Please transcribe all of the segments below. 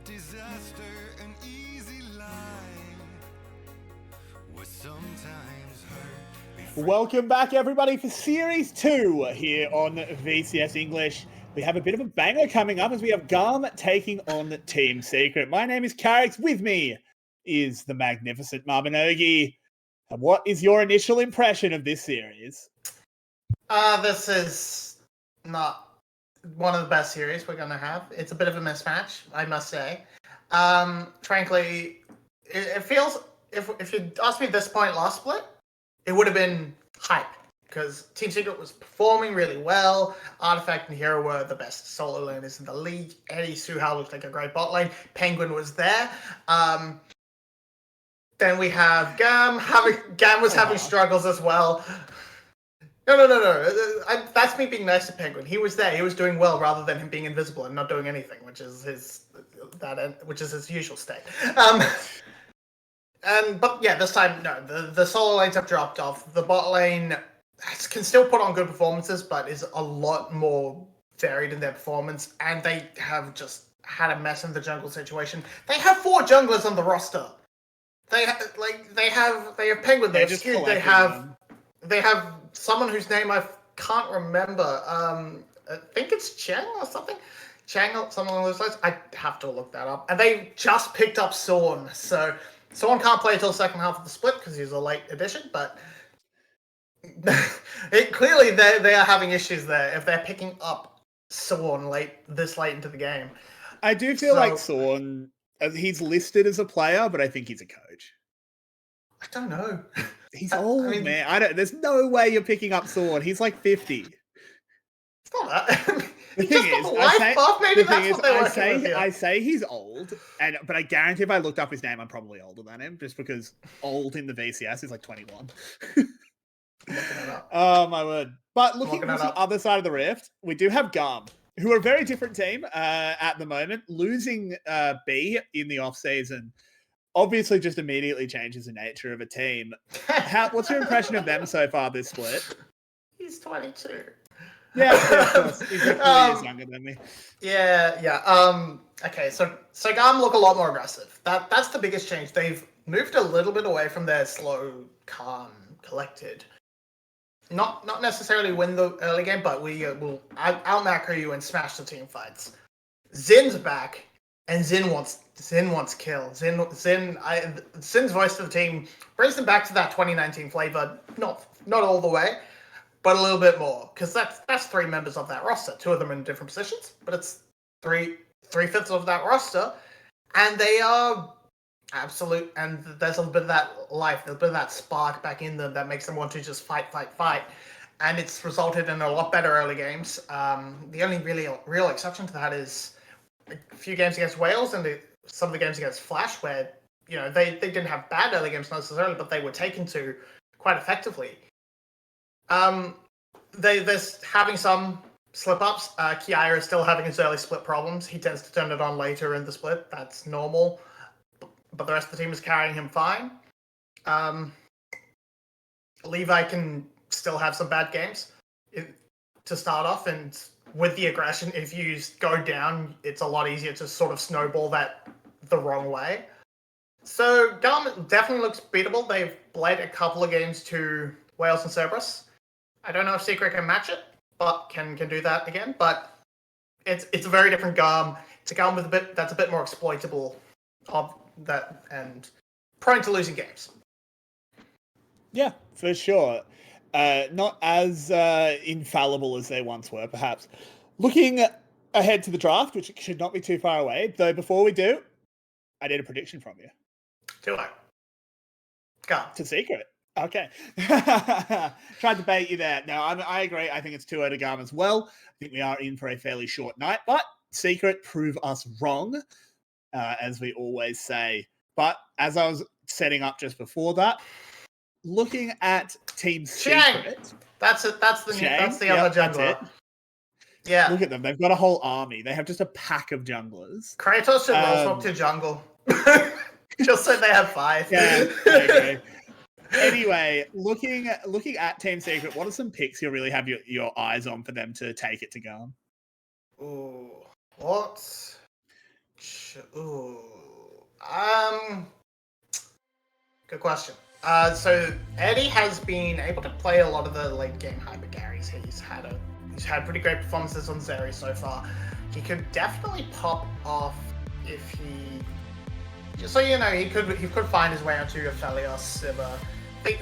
disaster, an easy lie was sometimes hurt. Welcome back, everybody, for Series 2 here on VCS English. We have a bit of a banger coming up as we have GAM taking on Team Secret. My name is Carrick. With me is the magnificent Marbinogi. And what is your initial impression of this series? This is not one of the best series we're going to have. It's a bit of a mismatch, I must say. Frankly, it feels, if you asked me at this point last split, it would have been hype because Team Secret was performing really well. Artifact and Hero were the best solo laners in the league. Eddie Suhao looked like a great bot lane. Penguin was there. Then we have GAM. GAM was having struggles as well. No. That's me being nice to Penguin. He was there. He was doing well rather than him being invisible and not doing anything, which is his usual state. But yeah, this time no. The solo lanes have dropped off. The bot lane can still put on good performances, but is a lot more varied in their performance. And they have just had a mess in the jungle situation. They have 4 junglers on the roster. They have Penguin. They have Skid. They have someone whose name I can't remember. I think it's Chang or something. Chang or something along those lines. I have to look that up. And they just picked up Sorn. So Sorn can't play until the second half of the split because he's a late addition. But clearly they are having issues there if they're picking up Sorn this late into the game. I do feel like Sorn, he's listed as a player, but I think he's a coach. I don't know. He's old, man. There's no way you're picking up Sorn. He's like 50. It's not that. The thing is, I say he's old, but I guarantee if I looked up his name, I'm probably older than him, just because old in the VCS is like 21. Oh my word! But looking at the other side of the rift, we do have GAM, who are a very different team at the moment, losing B in the off season. Obviously, just immediately changes the nature of a team. What's your impression of them so far this split? He's 22. Yeah, of course. He's like 4 years younger than me. Yeah. Okay, so GAM look a lot more aggressive. That's the biggest change. They've moved a little bit away from their slow, calm, collected. Not necessarily win the early game, but we will out-macro you and smash the team fights. Zin's back. And Zin wants kill. Zin's voice to the team brings them back to that 2019 flavor. Not all the way, but a little bit more. Because that's 3 members of that roster. 2 of them in different positions, but it's 3/5 of that roster, and they are absolute. And there's a little bit of that life, a bit of that spark back in them that makes them want to just fight. And it's resulted in a lot better early games. The only real exception to that is a few games against Wales and some of the games against Flash where, they didn't have bad early games necessarily, but they were taken to quite effectively. They're having some slip-ups. Kiara is still having his early split problems. He tends to turn it on later in the split. That's normal. But the rest of the team is carrying him fine. Levi can still have some bad games to start off, and with the aggression, if you go down, it's a lot easier to sort of snowball that the wrong way. So GAM definitely looks beatable. They've played a couple of games to Wales and Cerberus. I don't know if Secret can match it, but can do that again. But it's a very different GAM. It's a GAM that's a bit more exploitable of that and prone to losing games. Yeah, for sure. Not as infallible as they once were, perhaps. Looking ahead to the draft, which should not be too far away, though before we do, I need a prediction from you. Do I? Go. To Secret. Okay. Tried to bait you there. No, I agree. I think it's 2-0 to GAM as well. I think we are in for a fairly short night, but Secret prove us wrong, as we always say. But as I was setting up just before that, looking at Team Secret. That's it. That's the other jungler. Yeah. Look at them. They've got a whole army. They have just a pack of junglers. Kratos should roll swap to jungle. Just so they have 5. Yeah, I agree. Anyway, looking at Team Secret, what are some picks you really have your eyes on for them to take it to GAM? Ooh, what? Ooh. Good question. So Eddie has been able to play a lot of the late game hyper carries. He's had pretty great performances on Zeri so far. He could definitely pop off if he, just so you know, he could find his way onto Aphelios, Sivir,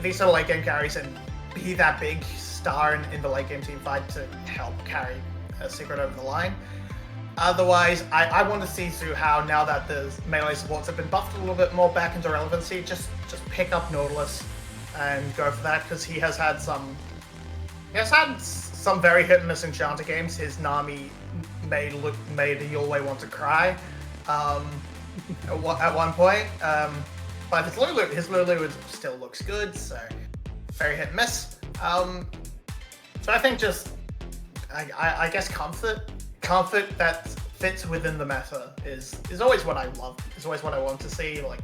these sort of late game carries, and be that big star in the late game team fight to help carry a Secret over the line. Otherwise, I want to see Suhao, now that the melee supports have been buffed a little bit more back into relevancy, just pick up Nautilus and go for that, because he has had some very hit and miss Enchanter games. His Nami made Yulwei want to cry at one point. But his Lulu still looks good, so very hit and miss. So I think just I guess comfort that fits within the meta is always what I love. Is always what I want to see. Like,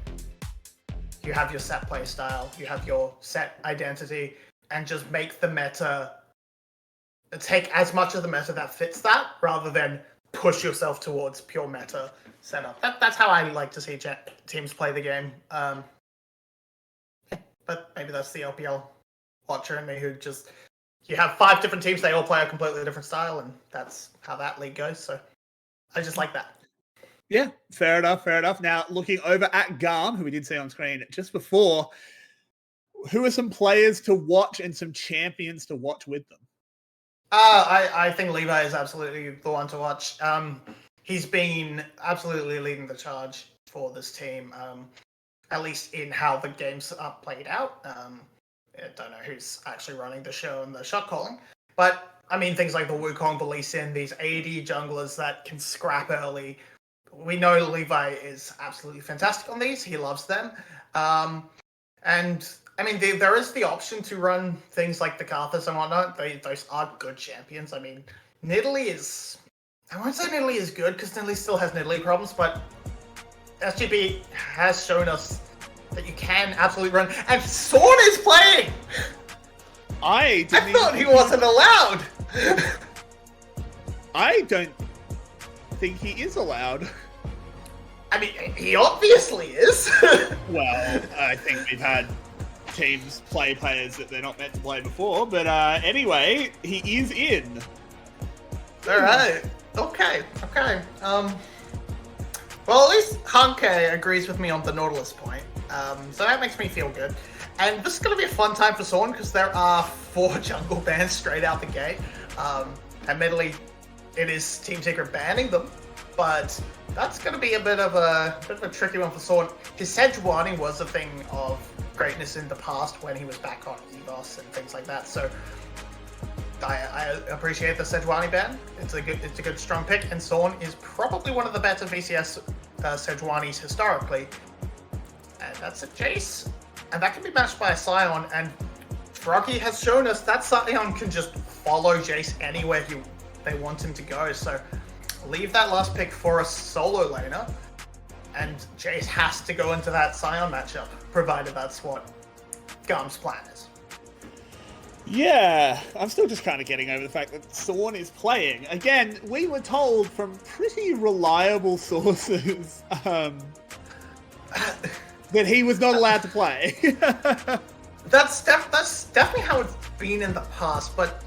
you have your set play style, you have your set identity, and just make the meta, take as much of the meta that fits that, rather than push yourself towards pure meta setup. That's how I like to see teams play the game. But maybe that's the LPL watcher in me, who just, you have 5 different teams, they all play a completely different style, and that's how that league goes. So I just like that. Yeah, fair enough. Now, looking over at GAM, who we did see on screen just before, who are some players to watch and some champions to watch with them? I think Levi is absolutely the one to watch. He's been absolutely leading the charge for this team, at least in how the games are played out. I don't know who's actually running the show and the shot calling, but I mean, things like the Wukong, the Lee Sin, these AD junglers that can scrap early. We know Levi is absolutely fantastic on these. He loves them. And I mean, there is the option to run things like the Karthus and whatnot. Those are good champions. I mean, Nidalee is, I won't say Nidalee is good, because Nidalee still has Nidalee problems, but SGB has shown us that you can absolutely run. And Sorn is playing! I thought he wasn't allowed! I don't think he is allowed. I mean, he obviously is. Well, I think we've had teams play players that they're not meant to play before, but anyway, he is in. Alright. Okay. Well, at least Hanke agrees with me on the Nautilus point. So that makes me feel good. And this is going to be a fun time for Sorn, because there are 4 jungle bans straight out the gate. Admittedly, it is Team Secret banning them, but that's going to be a bit of a tricky one for Sorn. His Sejuani was a thing of greatness in the past when he was back on EVOS and things like that. So I appreciate the Sejuani ban. It's a good strong pick, and Sorn is probably one of the better VCS Sejuanis historically. And that's a Jace, and that can be matched by a Sion. And Froggy has shown us that Sion can just follow Jace anywhere they want him to go. So leave that last pick for a solo laner, and Jace has to go into that Sion matchup, provided that's what GAM's plan is. Yeah, I'm still just kind of getting over the fact that Sorn is playing. Again, we were told from pretty reliable sources that he was not allowed to play. That's definitely how it's been in the past, but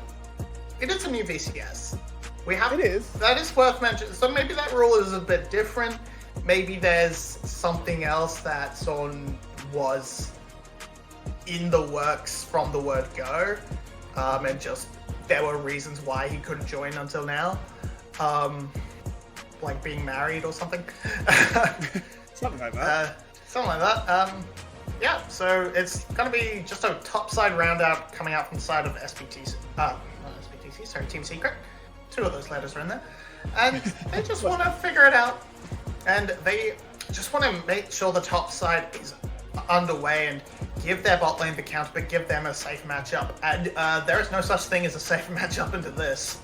it is a new VCS. It is. That is worth mentioning. So maybe that rule is a bit different. Maybe there's something else that Sorn was in the works from the word go, and just there were reasons why he couldn't join until now, like being married or something. Something like that. Yeah, so it's going to be just a topside round out coming out from the side of Team Secret. 2 of those letters are in there. And they just want to figure it out. And they just want to make sure the top side is underway and give their bot lane the counter, but give them a safe matchup. And there is no such thing as a safe matchup into this.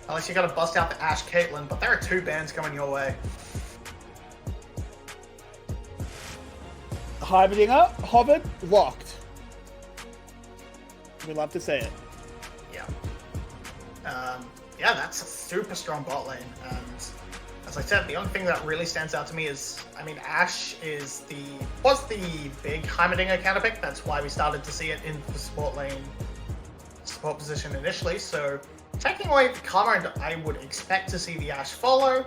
Unless you got to bust out the Ashe Caitlyn, but there are 2 bans coming your way. Heimerdinger, Hobbit, locked. We love to see it. Yeah. Yeah, that's a super strong bot lane. And as I said, the only thing that really stands out to me is, I mean, Ashe was the big Heimerdinger counter pick. That's why we started to see it in the support position initially. So taking away the Karma, I would expect to see the Ashe follow.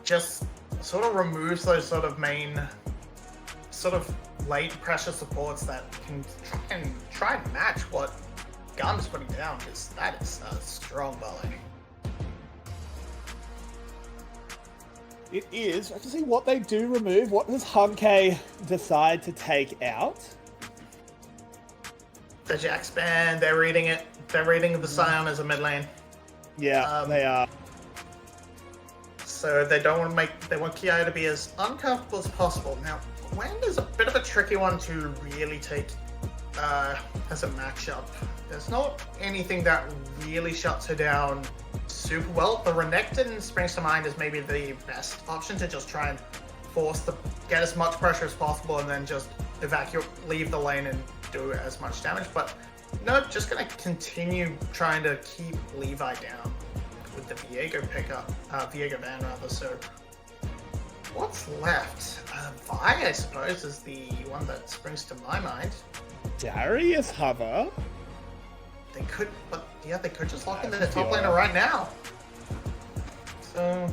Just sort of removes those sort of main, sort of late pressure supports that can try and match what GAM is putting down, because that is a strong bot lane. It is. I have to see what they do remove. What does Hunke decide to take out? The Jax ban, they're reading it. They're reading the Scion as a mid lane. Yeah, they are. So they don't want to they want Kiai to be as uncomfortable as possible. Now, Wang is a bit of a tricky one to really take as a matchup. There's not anything that really shuts her down super well. The Renekton springs to mind as maybe the best option to just try and get as much pressure as possible and then just leave the lane and do as much damage. But no, just gonna continue trying to keep Levi down with the Viego Viego ban rather. So what's left? Vi, I suppose, is the one that springs to my mind. Darius Hover. They could just lock into the top laner right now. So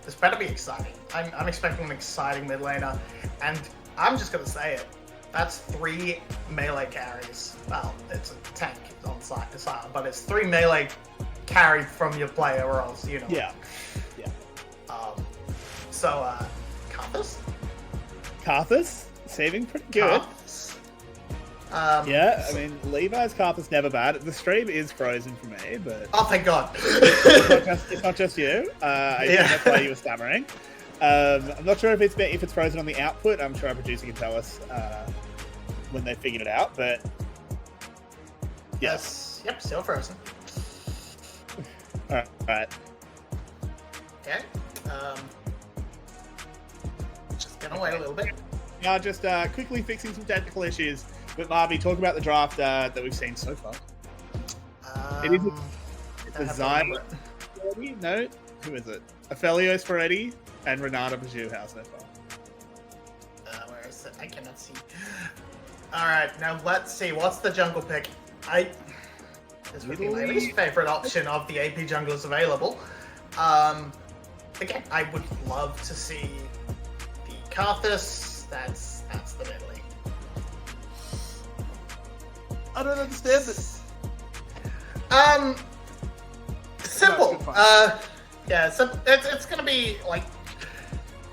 this better be exciting. I'm expecting an exciting mid laner, and I'm just gonna say it. That's 3 melee carries. Well, it's a tank on side, but it's 3 melee carried from your player, or else you know. Yeah. So Karthus saving pretty good. Yeah, I mean, Levi's Karthus never bad. The stream is frozen for me, but oh, thank God. it's not just you. I think that's why you were stammering. I'm not sure if it's frozen on the output. I'm sure our producer can tell us when they figured it out. But yes, yep, still frozen. All right. Okay. Just gonna wait a little bit. Now, just quickly fixing some technical issues. But Marby, talk about the draft that we've seen so far. It is a Zion. No, who is it? Aphelios Ferretti and Renata Bajuha so far. Where is it? I cannot see. All right, now let's see. What's the jungle pick? This would be my least favorite option of the AP junglers available. Again, I would love to see the Karthus. That's the mid lane. I don't understand this. Simple. Yeah, so it's gonna be like,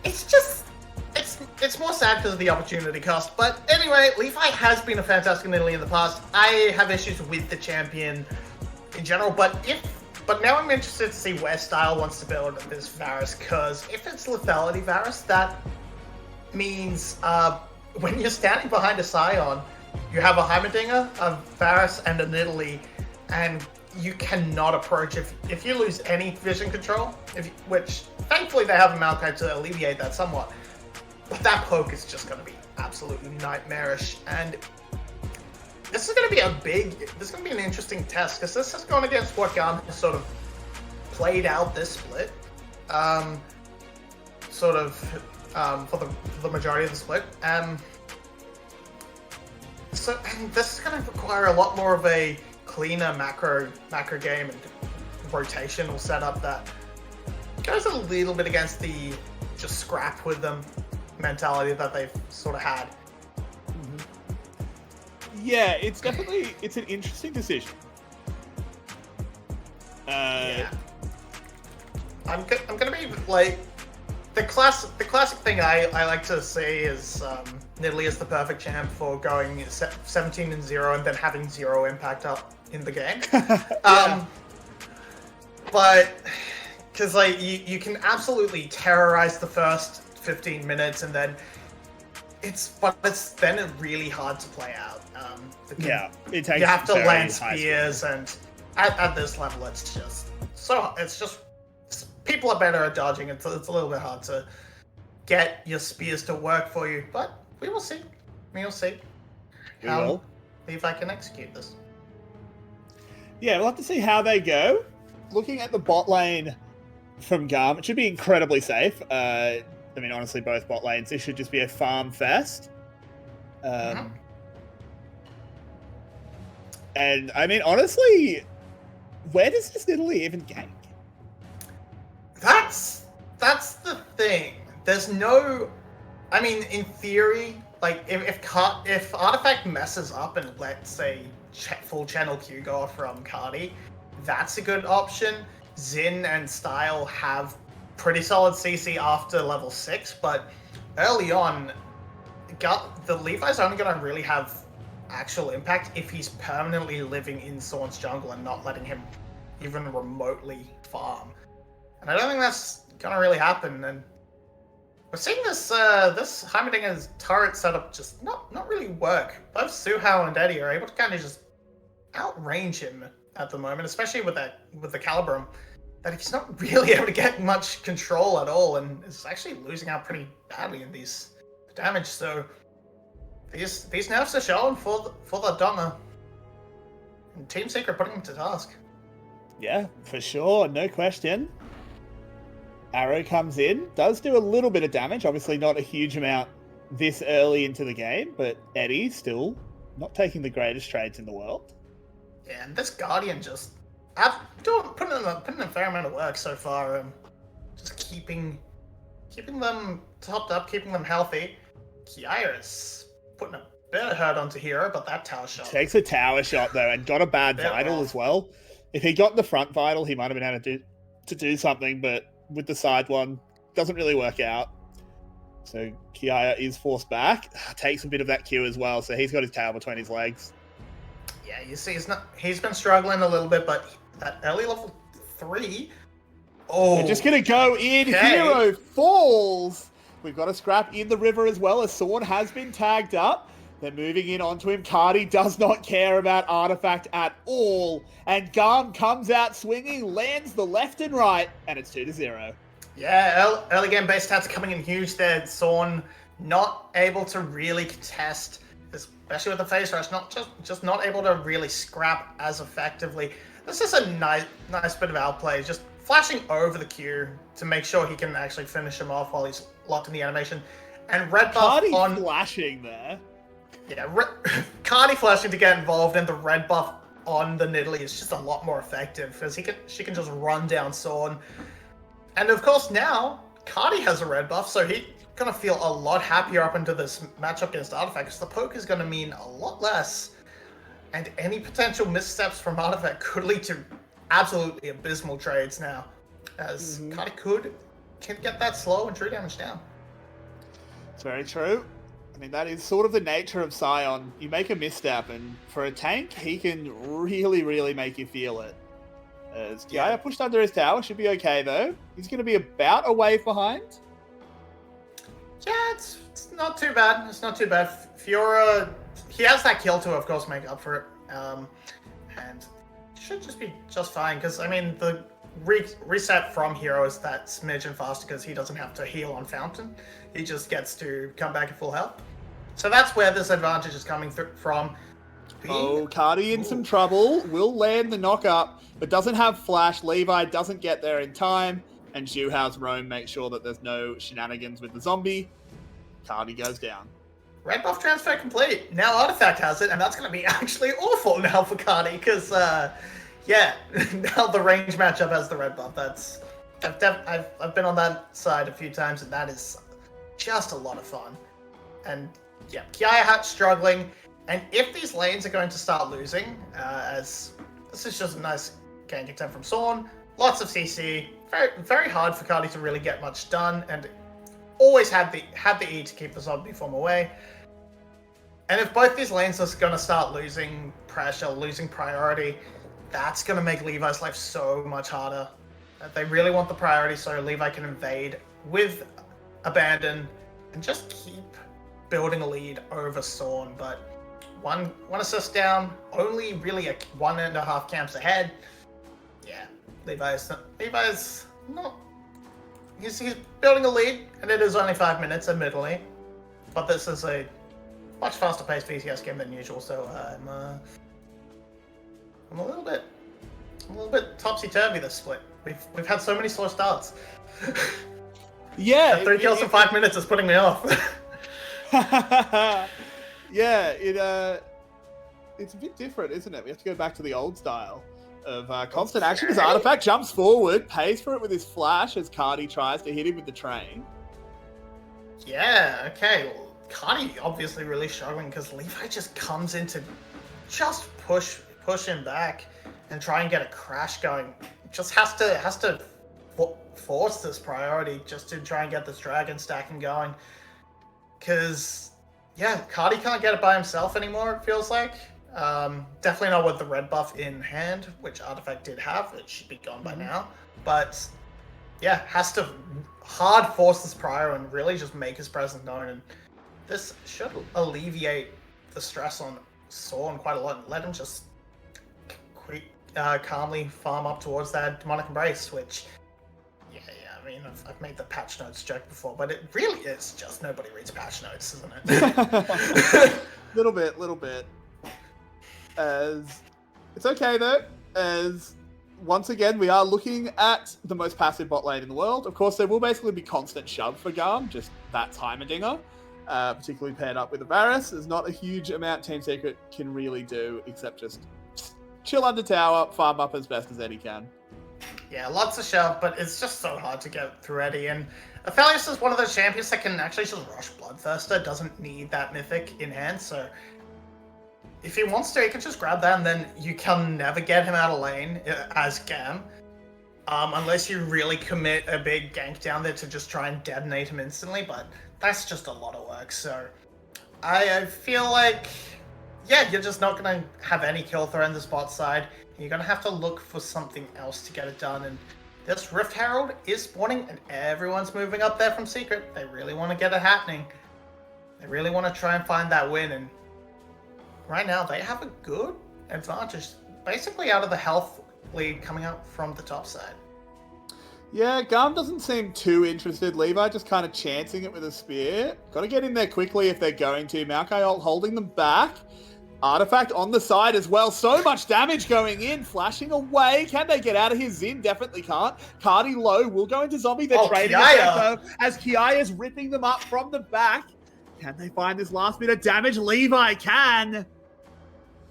it's more sad because of the opportunity cost. But anyway, Levi has been a fantastic Italy in the past. I have issues with the champion in general, but now I'm interested to see where Style wants to build this Varus, because if it's lethality Varus, that means when you're standing behind a Scion, you have a Heimerdinger, a Varus, and an Italy, and you cannot approach if you lose any vision control, which thankfully they have a Maokai to alleviate that somewhat. But that poke is just going to be absolutely nightmarish, and this is going to be an interesting test, because this is going against what GAM has sort of played out this split, for the majority of the split. So this is going to require a lot more of a cleaner macro game and rotational setup that goes a little bit against the just scrap with them mentality that they've sort of had. Yeah, it's an interesting decision. Yeah. I'm gonna be like the classic thing I like to say is Nidalee is the perfect champ for going 17-0 and then having 0 impact up in the game. But because like you can absolutely terrorize the first 15 minutes and then it's really hard to play out. It takes. You have to land spears, and at this level, it's just people are better at dodging. It's a little bit hard to get your spears to work for you, but we will see. We will see if I can execute this. Yeah, we'll have to see how they go. Looking at the bot lane, from GAM. It should be incredibly safe. I mean, honestly, both bot lanes. This should just be a farm fest. And I mean, honestly, where does this Nidalee even gank? That's the thing. There's no. I mean, in theory, like if Artifact messes up and lets say full channel Q go off from Cardi, that's a good option. Xin and Style have pretty solid CC after level 6, but early on, the Levi's only going to really have actual impact if he's permanently living in Sorn's jungle and not letting him even remotely farm. And I don't think that's going to really happen. And we're seeing this Heimerdinger's turret setup just not really work. Both Suhao and Eddie are able to kind of just outrange him at the moment, especially with the Calibrum, that he's not really able to get much control at all, and is actually losing out pretty badly in these damage. So these nerfs are showing for the Donna. And Team Secret putting him to task. Yeah, for sure, no question. Arrow comes in, does do a little bit of damage, obviously not a huge amount this early into the game, but Eddie still not taking the greatest trades in the world. Yeah, and this Guardian just putting in a fair amount of work so far. Just keeping them topped up, keeping them healthy. Kiara's putting a bit of hurt onto Hero, but that tower shot takes a tower shot though, and got a bad vital as well. If he got the front vital, he might have been able to do something, but with the side one, doesn't really work out. So Kiara is forced back. Takes a bit of that Q as well, so he's got his tail between his legs. Yeah, you see, he's been struggling a little bit, but that early level 3. Oh, they're just gonna go in. Okay. Hero falls. We've got a scrap in the river as well, as Sorn has been tagged up. They're moving in onto him. Cardi does not care about Artifact at all. And GAM comes out swinging, lands the left and right, and it's 2-0. Yeah, early game base stats coming in huge there. Sorn not able to really contest, especially with the face rush, just not able to really scrap as effectively. This is a nice bit of outplay, just flashing over the Q to make sure he can actually finish him off while he's locked in the animation. And red buff Cardi on flashing there. Yeah, Cardi flashing to get involved, and the red buff on the Nidalee is just a lot more effective because she can just run down Sorn. And of course now Cardi has a red buff, so he's gonna feel a lot happier up into this matchup against Artifact, because the poke is gonna mean a lot less, and any potential missteps from Artifact could lead to absolutely abysmal trades now, as Cardi can get that slow and true damage down. It's very true. I mean, that is sort of the nature of Sion. You make a misstep, and for a tank, he can really, really make you feel it. As Kiaya pushed under his tower, should be okay though. He's going to be about a wave behind. Yeah, it's not too bad. It's not too bad. Fiora, he has that kill to, of course, make up for it. And should just be just fine, because, I mean, the reset from Hero is that smidgen faster because he doesn't have to heal on Fountain. He just gets to come back at full health. So that's where this advantage is coming from. Oh, Cardi in some trouble. Will land the knock-up, but doesn't have flash. Levi doesn't get there in time. And Zhuhao's roam makes sure that there's no shenanigans with the zombie. Cardi goes down. Red buff transfer complete. Now Artifact has it, and that's going to be actually awful now for Cardi, because, yeah, now the range matchup has the red buff. I've been on that side a few times, and that is just a lot of fun. And, yeah, Kiaya struggling. And if these lanes are going to start losing, as this is just a nice gank attempt from Sorn, lots of CC, very, very hard for Cardi to really get much done, and always had the E to keep the zombie form away. And if both these lanes are going to start losing pressure, losing priority, that's going to make Levi's life so much harder. They really want the priority so Levi can invade with Abandon and just keep building a lead over Sorn. But one assist down, only really 1.5 camps ahead. Yeah, Levi's not. He's building a lead, and it is only 5 minutes, admittedly. But this is a much faster paced VCS game than usual, so I'm a little bit topsy turvy this split. We've had so many slow starts. Yeah, That 3 kills in 5 minutes is putting me off. yeah, it's a bit different, isn't it? We have to go back to the old style of constant action because Artifact jumps forward, pays for it with his flash as Cardi tries to hit him with the train. Yeah, okay. Well, Cardi obviously really struggling because Levi just comes in to just push him back and try and get a crash going. Just has to force this priority just to try and get this dragon stacking going. Because, yeah, Cardi can't get it by himself anymore, it feels like. Definitely not with the red buff in hand, which Artifact did have. It should be gone by now. But, yeah, has to hard force this prior and really just make his presence known. And this should alleviate the stress on Sorn quite a lot and let him just calmly farm up towards that demonic embrace, which, yeah, I mean, I've made the patch notes joke before, but it really is just nobody reads patch notes, isn't it? Little bit. As it's okay though, as once again we are looking at the most passive bot lane in the world. Of course, there will basically be constant shove for GAM, just that Heimerdinger, particularly paired up with the Varus. There's not a huge amount Team Secret can really do except just chill under tower, farm up as best as Eddie can. Yeah, lots of shove, but it's just so hard to get through Eddie. And Aphelios is one of those champions that can actually just rush Bloodthirster, doesn't need that mythic in hand, so if he wants to, he can just grab that, and then you can never get him out of lane as GAM, unless you really commit a big gank down there to just try and detonate him instantly, but that's just a lot of work, so I feel like, yeah, you're just not going to have any kill throw on the bot side. You're going to have to look for something else to get it done, and this Rift Herald is spawning, and everyone's moving up there from Secret. They really want to get it happening. They really want to try and find that win, and right now they have a good advantage, basically out of the health lead coming up from the top side. Yeah, GAM doesn't seem too interested. Levi just kind of chancing it with a spear. Got to get in there quickly if they're going to. Maokai ult holding them back. Artifact on the side as well. So much damage going in. Flashing away. Can they get out of here? Zin definitely can't. Cardi low will go into zombie. They're trading though, as Kiaya's ripping them up from the back. Can they find this last bit of damage? Levi can.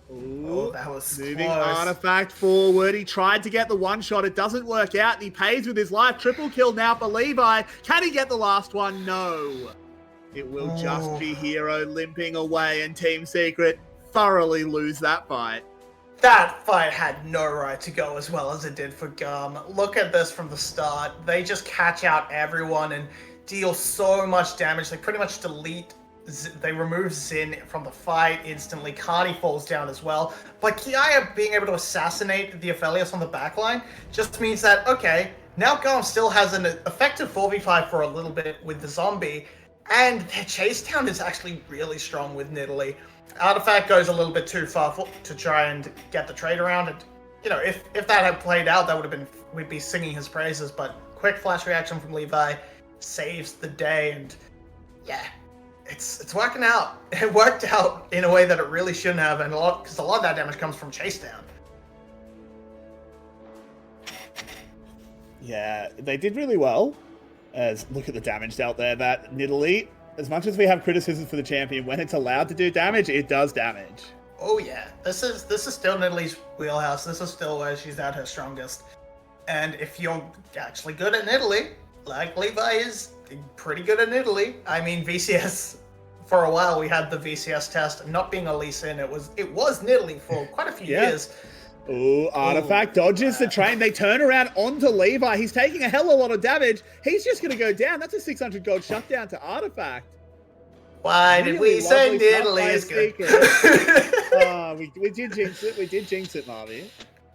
Ooh, that was moving close. Artifact forward. He tried to get the one shot. It doesn't work out, and he pays with his life. Triple kill now for Levi. Can he get the last one? No. It will just be Hero limping away, and Team Secret thoroughly lose that fight. That fight had no right to go as well as it did for GAM. Look at this from the start. They just catch out everyone and deal so much damage. They pretty much they remove Zin from the fight instantly. Cardi falls down as well. But Kiaya being able to assassinate the Aphelios on the backline just means that, okay, now GAM still has an effective 4v5 for a little bit with the zombie, and their chase down is actually really strong with Nidalee. Artifact goes a little bit too far to try and get the trade around, and you know, if that had played out, that would have been, we'd be singing his praises. But quick flash reaction from Levi saves the day, and yeah, it's working out. It worked out in a way that it really shouldn't have, and because a lot of that damage comes from chase down. Yeah, they did really well. As look at the damage dealt there. That Nidalee, as much as we have criticisms for the champion, when it's allowed to do damage, it does damage. Oh yeah, this is still Nidalee's wheelhouse. This is still where she's at her strongest. And if you're actually good at Nidalee, like Levi is pretty good at Nidalee. I mean, VCS, for a while we had the VCS test not being a Lee Sin. It was Nidalee for quite a few years. Ooh, Artifact dodges the train. They turn around onto Levi. He's taking a hell of a lot of damage. He's just going to go down. That's a 600 gold shutdown to Artifact. Why did we say Nidalee is good? We did jinx it. We did jinx it, Marvy.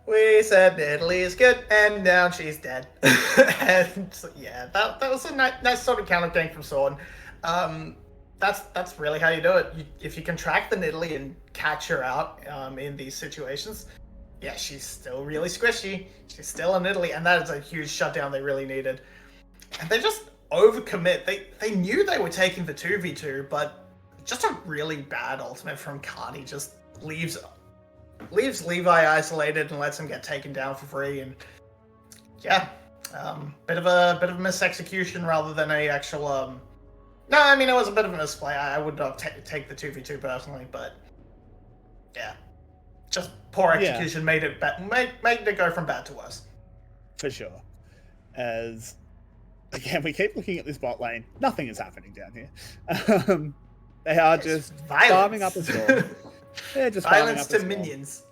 We said Nidalee is good, and now she's dead. And yeah, that was a nice sort of counter gank from Sorn. That's really how you do it. If you can track the Nidalee and catch her out in these situations, yeah, she's still really squishy. She's still a Nidalee, and that is a huge shutdown they really needed. And they just overcommit. They knew they were taking the 2v2, but just a really bad ultimate from Cardi just leaves Levi isolated and lets him get taken down for free. And yeah, bit of a misexecution rather than a actual. No, I mean it was a bit of a misplay. I would not take the 2v2 personally, but yeah, just poor execution made it made it go from bad to worse. For sure. As again, we keep looking at this bot lane. Nothing is happening down here. They are just farming up a storm. They're just violence to minions.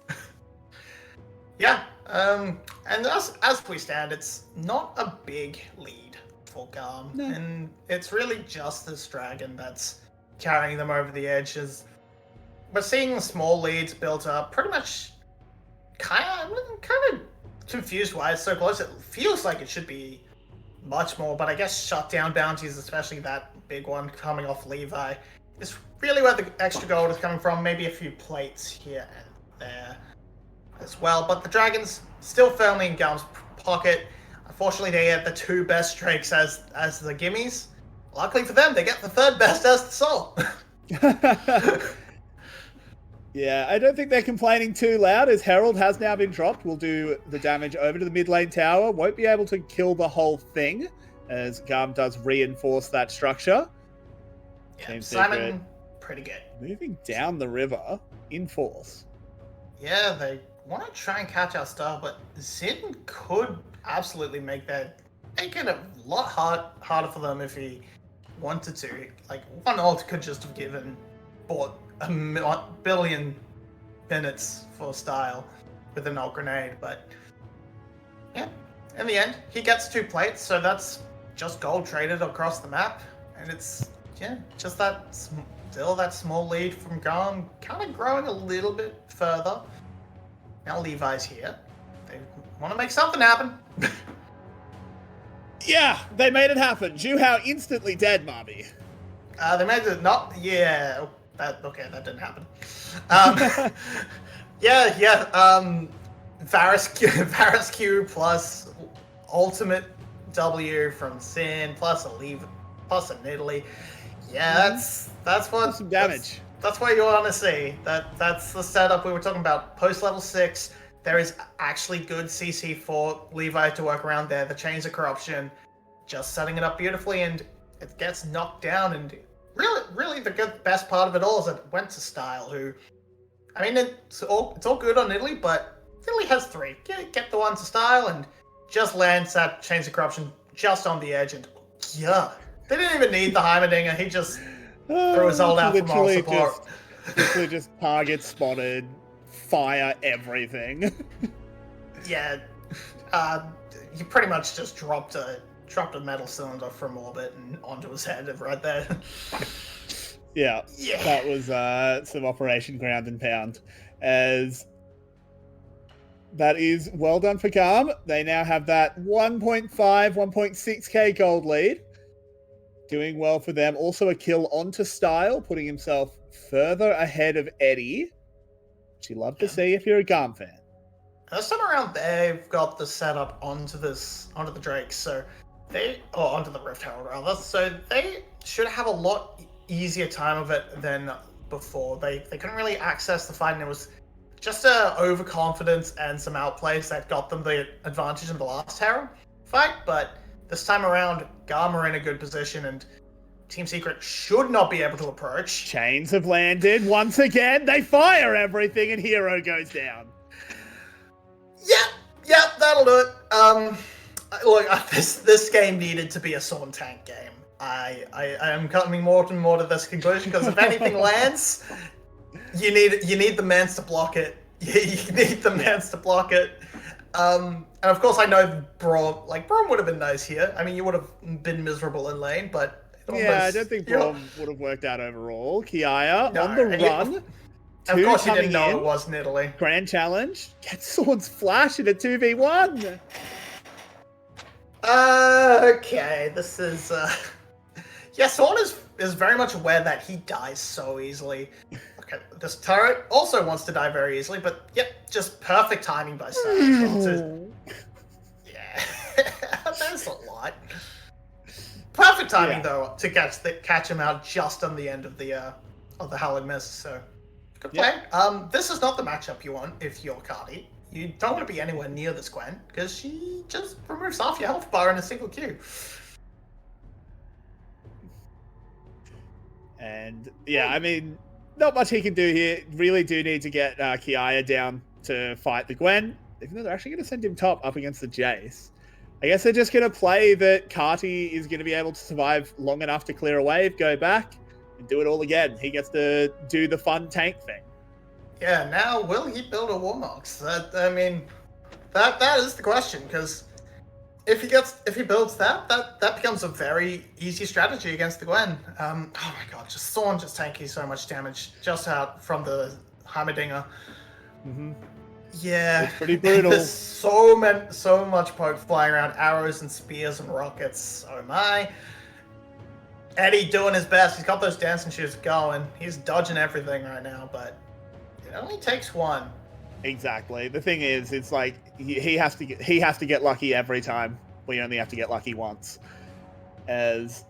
Yeah, and as we stand, it's not a big lead for GAM, and it's really just this dragon that's carrying them over the edges. We're seeing small leads built up, pretty much. I'm kind of confused why it's so close. It feels like it should be much more, but I guess shutdown bounties, especially that big one coming off Levi, is really where the extra gold is coming from. Maybe a few plates here and there as well, but the Dragons still firmly in GAM's pocket. Unfortunately, they get the 2 best Drakes as the gimmies. Luckily for them, they get the 3rd best as the soul. Yeah, I don't think they're complaining too loud, as Herald has now been dropped. Will do the damage over to the mid lane tower. Won't be able to kill the whole thing, as GAM does reinforce that structure. Yeah, Simon, pretty good. Moving down the river in force. Yeah, they want to try and catch our star, but Zin could absolutely make it a lot harder for them if he wanted to. Like, one ult could just have bought a billion minutes for style with an ult grenade, but yeah, in the end, he gets 2 plates, so that's just gold traded across the map, and it's, just that small lead from GAM, kind of growing a little bit further. Now Levi's here. They want to make something happen. Yeah, they made it happen. Juhao instantly dead, Marby. They made it not. Yeah, that didn't happen. Varus Q plus ultimate W from Sin plus a Levi plus a Nidalee. Yeah, that's what some damage. That's what you want to see. That's the setup we were talking about. Post level 6, there is actually good CC for Levi to work around there. The Chains of Corruption, just setting it up beautifully, and it gets knocked down. And really, the best part of it all is that it went to Style, who, I mean, it's all good on Italy, but Italy has 3. Get the one to Style, and just lands that Chains of Corruption just on the edge, and yeah, they didn't even need the Heimerdinger. He just threw his ult out for moral support. Literally just target spotted, fire everything. Yeah, he pretty much just dropped a metal cylinder from orbit and onto his head right there. Yeah, that was some Operation Ground and Pound. As that is well done for GAM. They now have that 1.5, 1.6k gold lead. Doing well for them. Also a kill onto Style, putting himself further ahead of Eddie, which you love to see if you're a GAM fan. This time around, they've got the setup onto the Drakes, so onto the Rift Herald rather. So they should have a lot easier time of it than before. They couldn't really access the fight, and it was just overconfidence and some outplays that got them the advantage in the last Herald fight. But this time around, GAM are in a good position, and Team Secret should not be able to approach. Chains have landed once again. They fire everything, and Hero goes down. Yeah, that'll do it. Look, this game needed to be a Sawn Tank game. I am coming more and more to this conclusion, because if anything lands, you need the mans to block it. You need the mans to block it. And of course, I know Braum would have been nice here. I mean, you would have been miserable in lane, but I don't think Braum would have worked out overall. Kiaya on the run. Of course, you didn't know it was Nidalee. Grand challenge. Gets Sworn's flash in a 2v1. Okay, this is yeah, Sworn is very much aware that he dies so easily. Okay, this turret also wants to die very easily, but yep, just perfect timing by Star. Yeah, that's a lot. Perfect timing though to catch him out just on the end of the Howling Mist. So good play. This is not the matchup you want if you're Cardi. You don't want to be anywhere near this Gwen, because she just removes half your health bar in a single Q. And yeah, I mean, not much he can do here. Really do need to get Kiaya down to fight the Gwen, even though they're actually going to send him top up against the Jace. I guess they're just going to play that Carty is going to be able to survive long enough to clear a wave, go back, and do it all again. He gets to do the fun tank thing. Yeah, now will he build a Warmox? That is the question, because if he builds that becomes a very easy strategy against the Gwen. Oh my god, just Thorn just tanking so much damage just out from the Heimerdinger. Mm-hmm. Yeah, it's pretty brutal. There's so much poke flying around, arrows and spears and rockets. Oh my. Eddie doing his best. He's got those dancing shoes going. He's dodging everything right now, but it only takes one. Exactly. The thing is, it's like he has to get lucky every time. We only have to get lucky once. As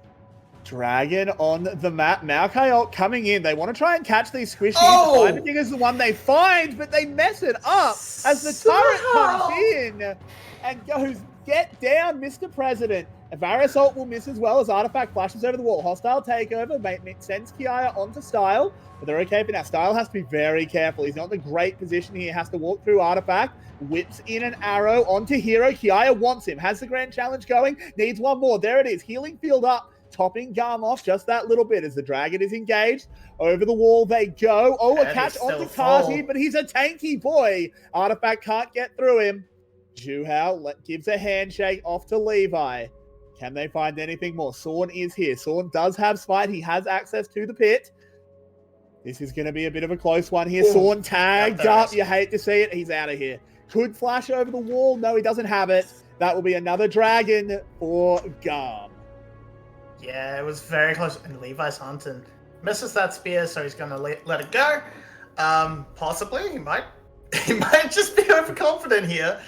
Dragon on the map, Maokai ult coming in. They want to try and catch these squishies. Oh! Heimerdinger is the one they find, but they mess it up as the turret comes in and goes, "Get down, Mr. President." Varus ult will miss as well as Artifact flashes over the wall. Hostile takeover sends Kiaya onto Style, but they're okay for now. Style has to be very careful. He's not in a great position here. He has to walk through Artifact, whips in an arrow onto Hero. Kiaya wants him, has the grand challenge going, needs one more. There it is. Healing field up, topping GAM off just that little bit as the Dragon is engaged. Over the wall they go. Oh, a catch onto Carty, but he's a tanky boy. Artifact can't get through him. Juhao gives a handshake off to Levi. Can they find anything more? Sorn is here. Sorn does have Smite. He has access to the pit. This is going to be a bit of a close one here. Sorn tagged up. You hate to see it. He's out of here. Could flash over the wall. No, he doesn't have it. That will be another Dragon for GAM. Yeah, it was very close. And Levi's hunting. Misses that spear, so he's going to let it go. Possibly. He might just be overconfident here.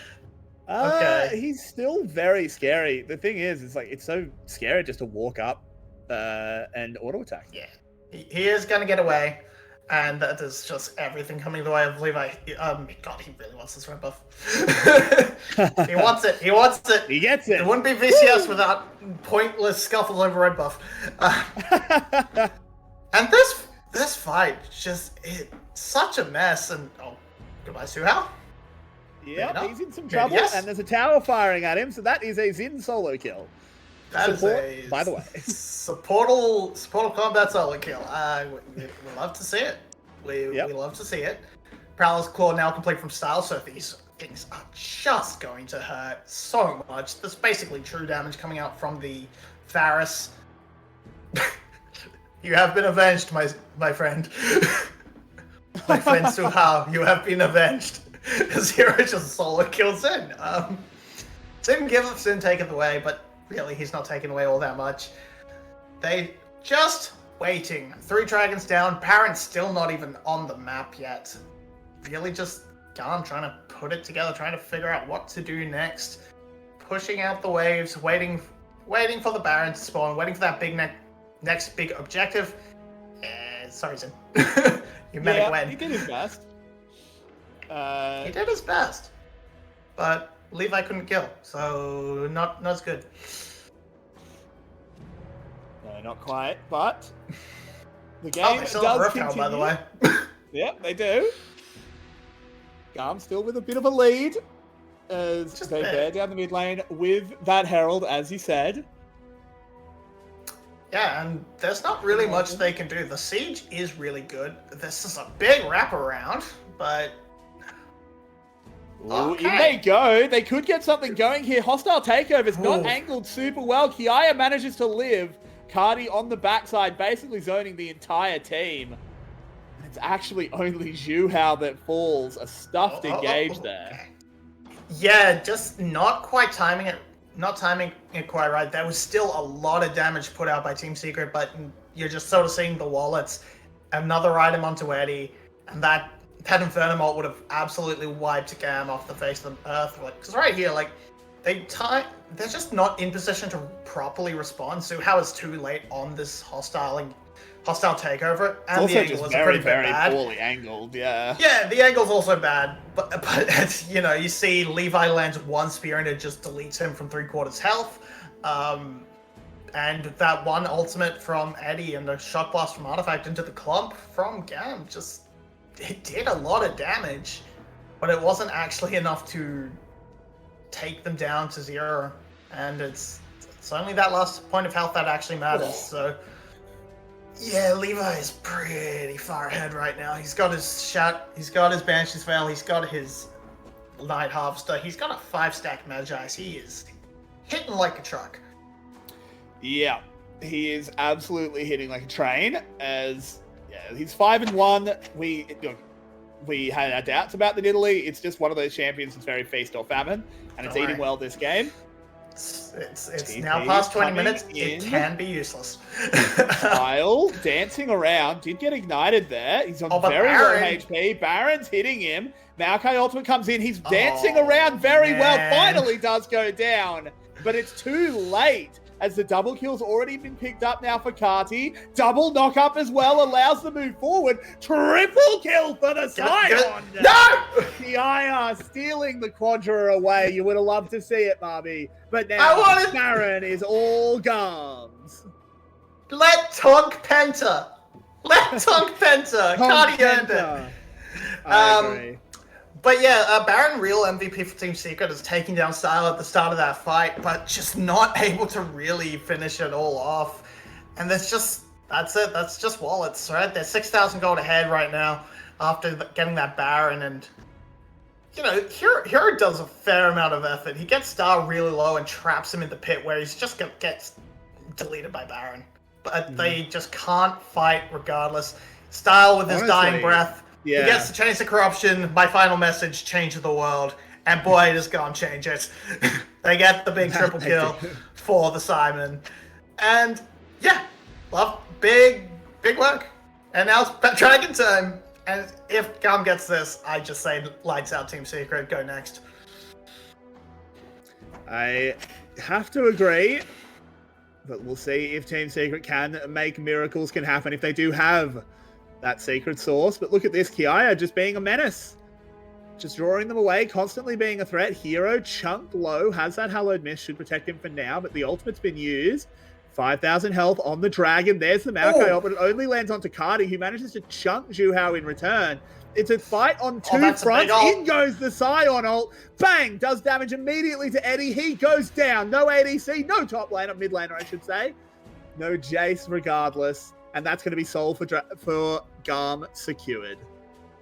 Okay. He's still very scary. The thing is, it's so scary just to walk up and auto attack. Yeah, he is going to get away, and that is just everything coming the way of Levi. God, he really wants this red buff. He wants it. He wants it. He gets it. It wouldn't be VCS without pointless scuffles over red buff. And this fight it's such a mess. And goodbye, Suhao. Yep, he's in some trouble, and there's a tower firing at him, so that is a Xin solo kill. That support, is by the way. Supportal combat solo kill. We love to see it. We love to see it. Prowler's Claw now complete from Style, so these things are just going to hurt so much. There's basically true damage coming out from the Varus. You have been avenged, my friend. My friend Suhao, you have been avenged. Zero just solo kills in. Sim gives in, take it away, but really he's not taking away all that much. They just waiting. 3 dragons down. Parent's still not even on the map yet. Really just GAM trying to put it together, trying to figure out what to do next. Pushing out the waves, waiting for the Baron to spawn, waiting for that next big objective. Sorry, Sim. You met a Gwen. He did his best. He did his best, but Levi couldn't kill, so not as good. No, not quite, but the game they still does have continue. by the way. Yep, they do. GAM still with a bit of a lead as they bear down the mid lane with that Herald, as you said. Yeah, and there's not really much they can do. The siege is really good. This is a big wraparound, but... Ooh, in they go. They could get something going here. Hostile takeover's not angled super well. Kiaya manages to live. Carty on the backside, basically zoning the entire team. It's actually only Juhao that falls. A stuffed engage there. Yeah, just not quite timing it. Not timing it quite right. There was still a lot of damage put out by Team Secret, but you're just sort of seeing the wallets. Another item onto Eddie, and that Inferno ult would have absolutely wiped GAM off the face of the earth. Because right here, they're just not in position to properly respond. Zhu Hao is too late on this hostile takeover, and also the angle just was very, pretty very bad. poorly angled. Yeah. Yeah, the angle's also bad, but you know, you see Levi lands one spear and it just deletes him from 3/4 health. And that one ultimate from Eddie and the shock blast from Artifact into the clump from GAM it did a lot of damage, but it wasn't actually enough to take them down to 0. And it's only that last point of health that actually matters. So yeah, Levi is pretty far ahead right now. He's got his he's got his Banshee's Veil, he's got his Night Harvester, he's got a 5-stack Magi's. He is hitting like a truck. Yeah, he is absolutely hitting like a train. As he's 5-1. We had our doubts about the Nidalee. It's just one of those champions that's very feast or famine, and it's eating well this game. It's now past 20 minutes. It can be useless. Kyle dancing around, did get ignited there. He's on very low HP. Baron's hitting him. Maokai ultimate comes in. He's dancing around very well. Finally does go down, but it's too late. As the double kill's already been picked up now for Kati. Double knock up as well allows the move forward. Triple kill for the Scion. No! Kiaya stealing the Quadra away. You would have loved to see it, Marby. But now Baron is all guns. Let Tonk Penta. Kati earned it. I agree. But yeah, Baron, real MVP for Team Secret, is taking down Style at the start of that fight, but just not able to really finish it all off. And that's it. That's just wallets, right? They're 6,000 gold ahead right now after getting that Baron. And, you know, Hero does a fair amount of effort. He gets Star really low and traps him in the pit where he's just gets deleted by Baron. But they just can't fight regardless. Style with his dying breath. Yeah. He gets to change the corruption. My final message, change the world. And boy, it is gonna change it. They get the big triple kill for the Simon. And yeah, big work. And now it's Dragon time. And if GAM gets this, I just say lights out Team Secret, go next. I have to agree, but we'll see if Team Secret can make miracles can happen if they do have that secret source. But look at this, Kiaya just being a menace. Just drawing them away, constantly being a threat. Hero chunked low, has that Hallowed Mist, should protect him for now, but the ultimate's been used. 5,000 health on the Dragon. There's the Maokai ult, but it only lands on Takati, who manages to chunk Zhu Hao in return. It's a fight on two fronts. In goes the Scion ult. Bang! Does damage immediately to Eddie. He goes down. No ADC, no top laner, mid laner, I should say. No Jace regardless. And that's going to be sold for GAM secured.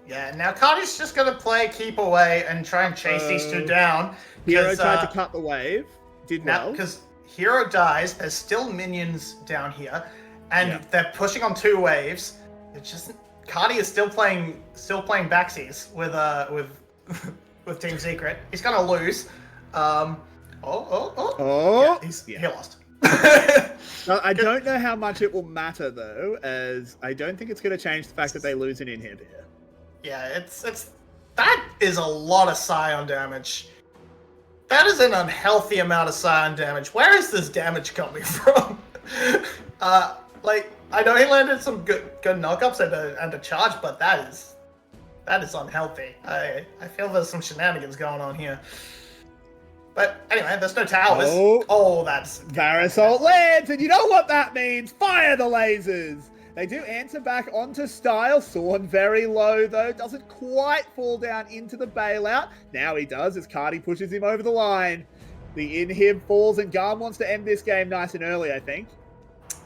Yeah, now Cardi's just going to play keep away and try and chase these two down. Hero tried to cut the wave. Did well. Because Hero dies, there's still minions down here, and they're pushing on 2 waves. It's just Cardi is still playing backsies with Team Secret. He's going to lose. Yeah, he lost. I don't know how much it will matter though, as I don't think it's going to change the fact that they lose an inhib here. Yeah, that is a lot of Scion damage. That is an unhealthy amount of Scion damage. Where is this damage coming from? I know he landed some good knockups and a charge, but that is unhealthy. I feel there's some shenanigans going on here. But anyway, there's no towers. That's... Varus ult lands, and you know what that means? Fire the lasers! They do answer back onto Style. Sorn very low, though. Doesn't quite fall down into the bailout. Now he does, as Cardi pushes him over the line. The inhib falls, and GAM wants to end this game nice and early, I think.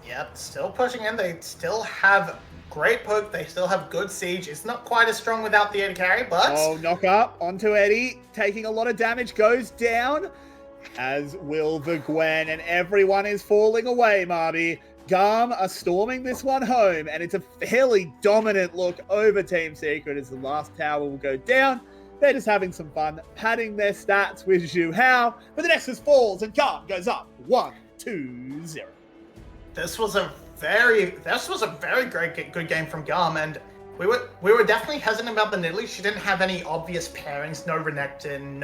Yep, still pushing in. They still have great poke. They still have good siege. It's not quite as strong without the AD carry, but... knock up onto Eddie. Taking a lot of damage. Goes down, as will the Gwen. And everyone is falling away, Marby. GAM are storming this one home, and it's a fairly dominant look over Team Secret as the last tower will go down. They're just having some fun, padding their stats with Zhu Hao. But the Nexus falls, and GAM goes up 1-2-0. This was a very good game from GAM, and we were definitely hesitant about the Nidalee. She didn't have any obvious pairings, no Renekton,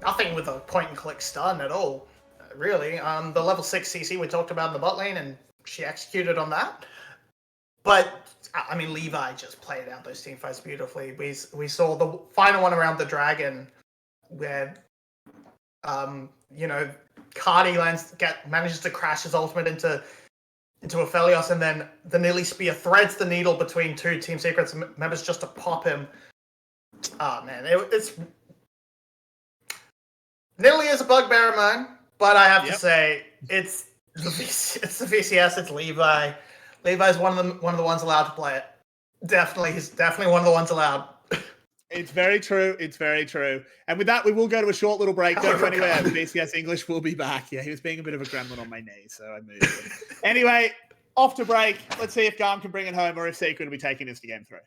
nothing with a point and click stun at all, really. The level 6 CC we talked about in the bot lane, and she executed on that. But I mean, Levi just played out those team fights beautifully. We saw the final one around the dragon, where Cardi manages to crash his ultimate into Aphelios, and then the Nilly Spear threads the needle between two Team Secrets members just to pop him. Oh man, it's Nilly is a bugbear of mine, but I have to say it's the VCS. It's Levi. Levi's one of the ones allowed to play it. Definitely, he's definitely one of the ones allowed. It's very true. It's very true. And with that, we will go to a short little break. Don't go anywhere. VCS English will be back. Yeah, he was being a bit of a gremlin on my knee, so I moved him. Anyway, off to break. Let's see if GAM can bring it home or if Secret will be taking this to game 3.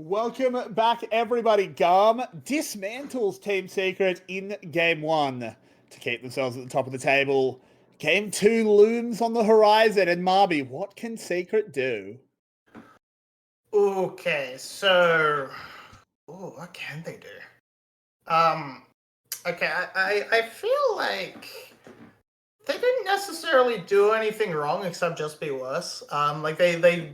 Welcome back, everybody. GAM dismantles Team Secret in Game 1 to keep themselves at the top of the table. Game 2 looms on the horizon, and Marby, what can Secret do? Okay, so... Oh, what can they do? Okay, I feel like they didn't necessarily do anything wrong except just be worse. Like they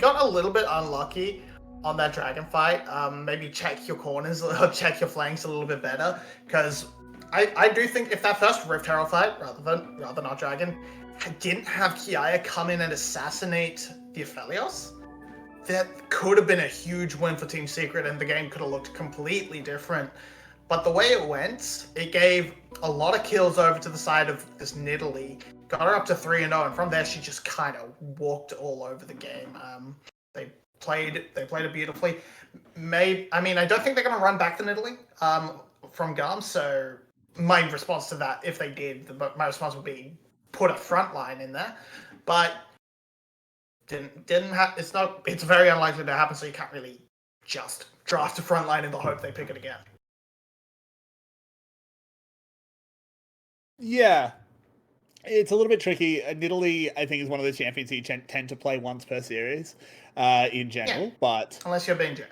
got a little bit unlucky on that dragon fight. Maybe check your corners or check your flanks a little bit better, because I do think if that first Rift Herald fight, rather not dragon, didn't have Kiaya come in and assassinate the Aphelios, that could have been a huge win for Team Secret, and the game could have looked completely different. But the way it went, it gave a lot of kills over to the side of this Nidalee, got her up to 3-0, and from there she just kind of walked all over the game. They played it beautifully. I don't think they're going to run back the Nidalee from GAM, so my response to that, if they did, my response would be put a front line in there. But it's very unlikely to happen, so you can't really just draft a front line in the hope they pick it again. Yeah, it's a little bit tricky. Nidalee, I think, is one of those champions that you tend to play once per series in general, but... Unless you're BJ.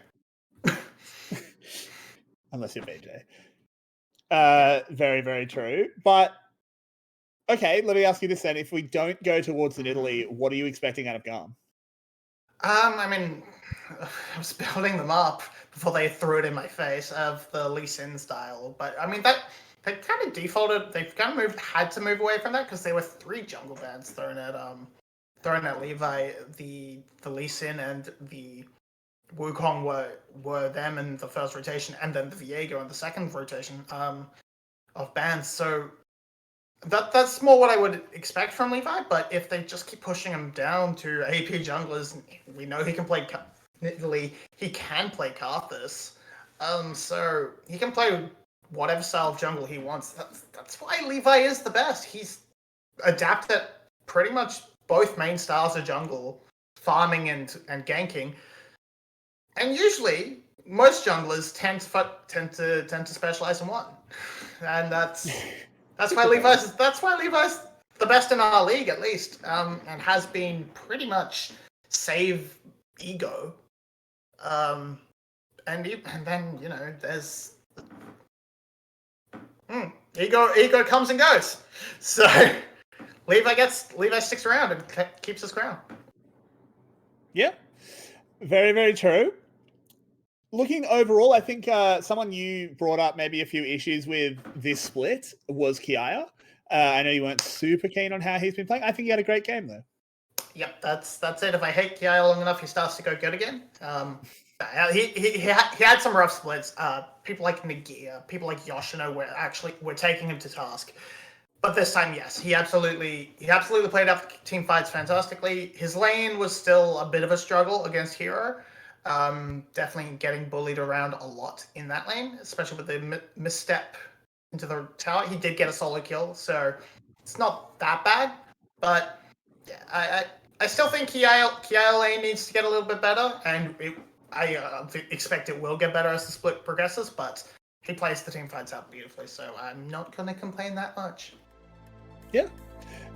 Unless you're BJ. Very, very true. But, okay, let me ask you this then. If we don't go towards the Nidalee, what are you expecting out of GAM? I was building them up before they threw it in my face of the Lee Sin style, but they kind of defaulted. They've kind of had to move away from that because there were 3 jungle bans thrown at thrown at Levi, the Lee Sin and the Wukong were them in the first rotation, and then the Viego in the second rotation of bans. So that's more what I would expect from Levi. But if they just keep pushing him down to AP junglers, we know he can play he can play Karthus. So he can play whatever style of jungle he wants. That's why Levi is the best. He's adapted pretty much both main styles of jungle, farming and ganking. And usually, most junglers tend to specialize in one, and that's why Levi's the best in our league, at least, and has been pretty much save ego, and then there's ego comes and goes, so Levi sticks around and keeps his crown. Yeah, very, very true. Looking overall, I think someone you brought up maybe a few issues with this split was Kiaya. I know you weren't super keen on how he's been playing. I think he had a great game, though. Yep, that's it. If I hate Kiaya long enough, he starts to go good again. He had some rough splits. People like Nagia, people like Yoshino were taking him to task. But this time, yes, he absolutely played out the team fights fantastically. His lane was still a bit of a struggle against Hero. Definitely getting bullied around a lot in that lane, especially with the misstep into the tower. He did get a solo kill, so it's not that bad. But yeah, I still think Kiaya lane needs to get a little bit better, and I expect it will get better as the split progresses. But he plays the team fights out beautifully, so I'm not going to complain that much. Yeah,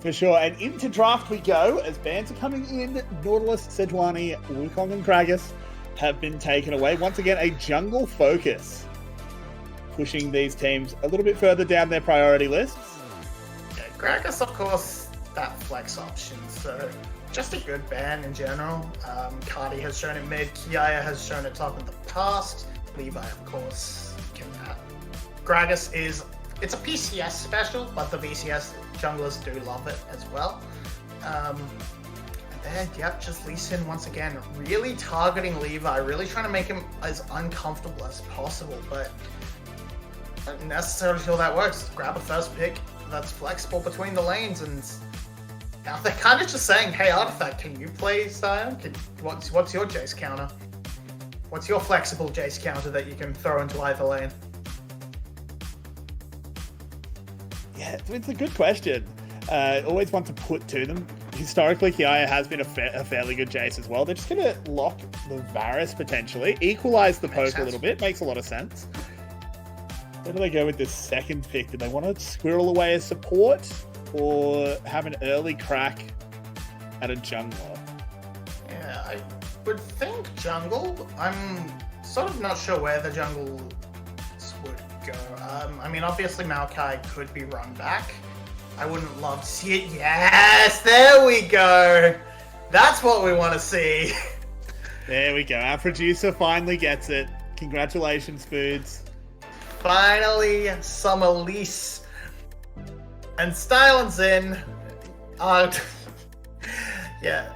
for sure. And into draft we go as bans are coming in. Nautilus, Sejuani, Wukong, and Gragas have been taken away. Once again, a jungle focus, pushing these teams a little bit further down their priority lists. Yeah, Gragas, of course, that flex option, so just a good ban in general. Cardi has shown it mid, Kiaya has shown it top in the past. Levi, of course, can Gragas it's a PCS special, but the VCS junglers do love it as well. And then, just Lee Sin once again, really targeting Levi, really trying to make him as uncomfortable as possible, but I don't necessarily feel that works. Grab a first pick that's flexible between the lanes, and now they're kind of just saying, hey, Artifact, can you play Zion? What's your Jace counter? What's your flexible Jace counter that you can throw into either lane? Yeah, it's a good question. Always want to put to them. Historically, Kiaya has been a fairly good Jace as well. They're just going to lock the Varus potentially, equalize the poke a little bit. Makes a lot of sense. Where do they go with this second pick? Do they want to squirrel away a support or have an early crack at a jungler? Yeah, I would think jungle. I'm sort of not sure where the jungle would go. I mean, obviously Maokai could be run back. I wouldn't love to see it. Yes, there we go. That's what we want to see. There we go. Our producer finally gets it. Congratulations, Foods. Finally, some Elise. And Style and Zen yeah.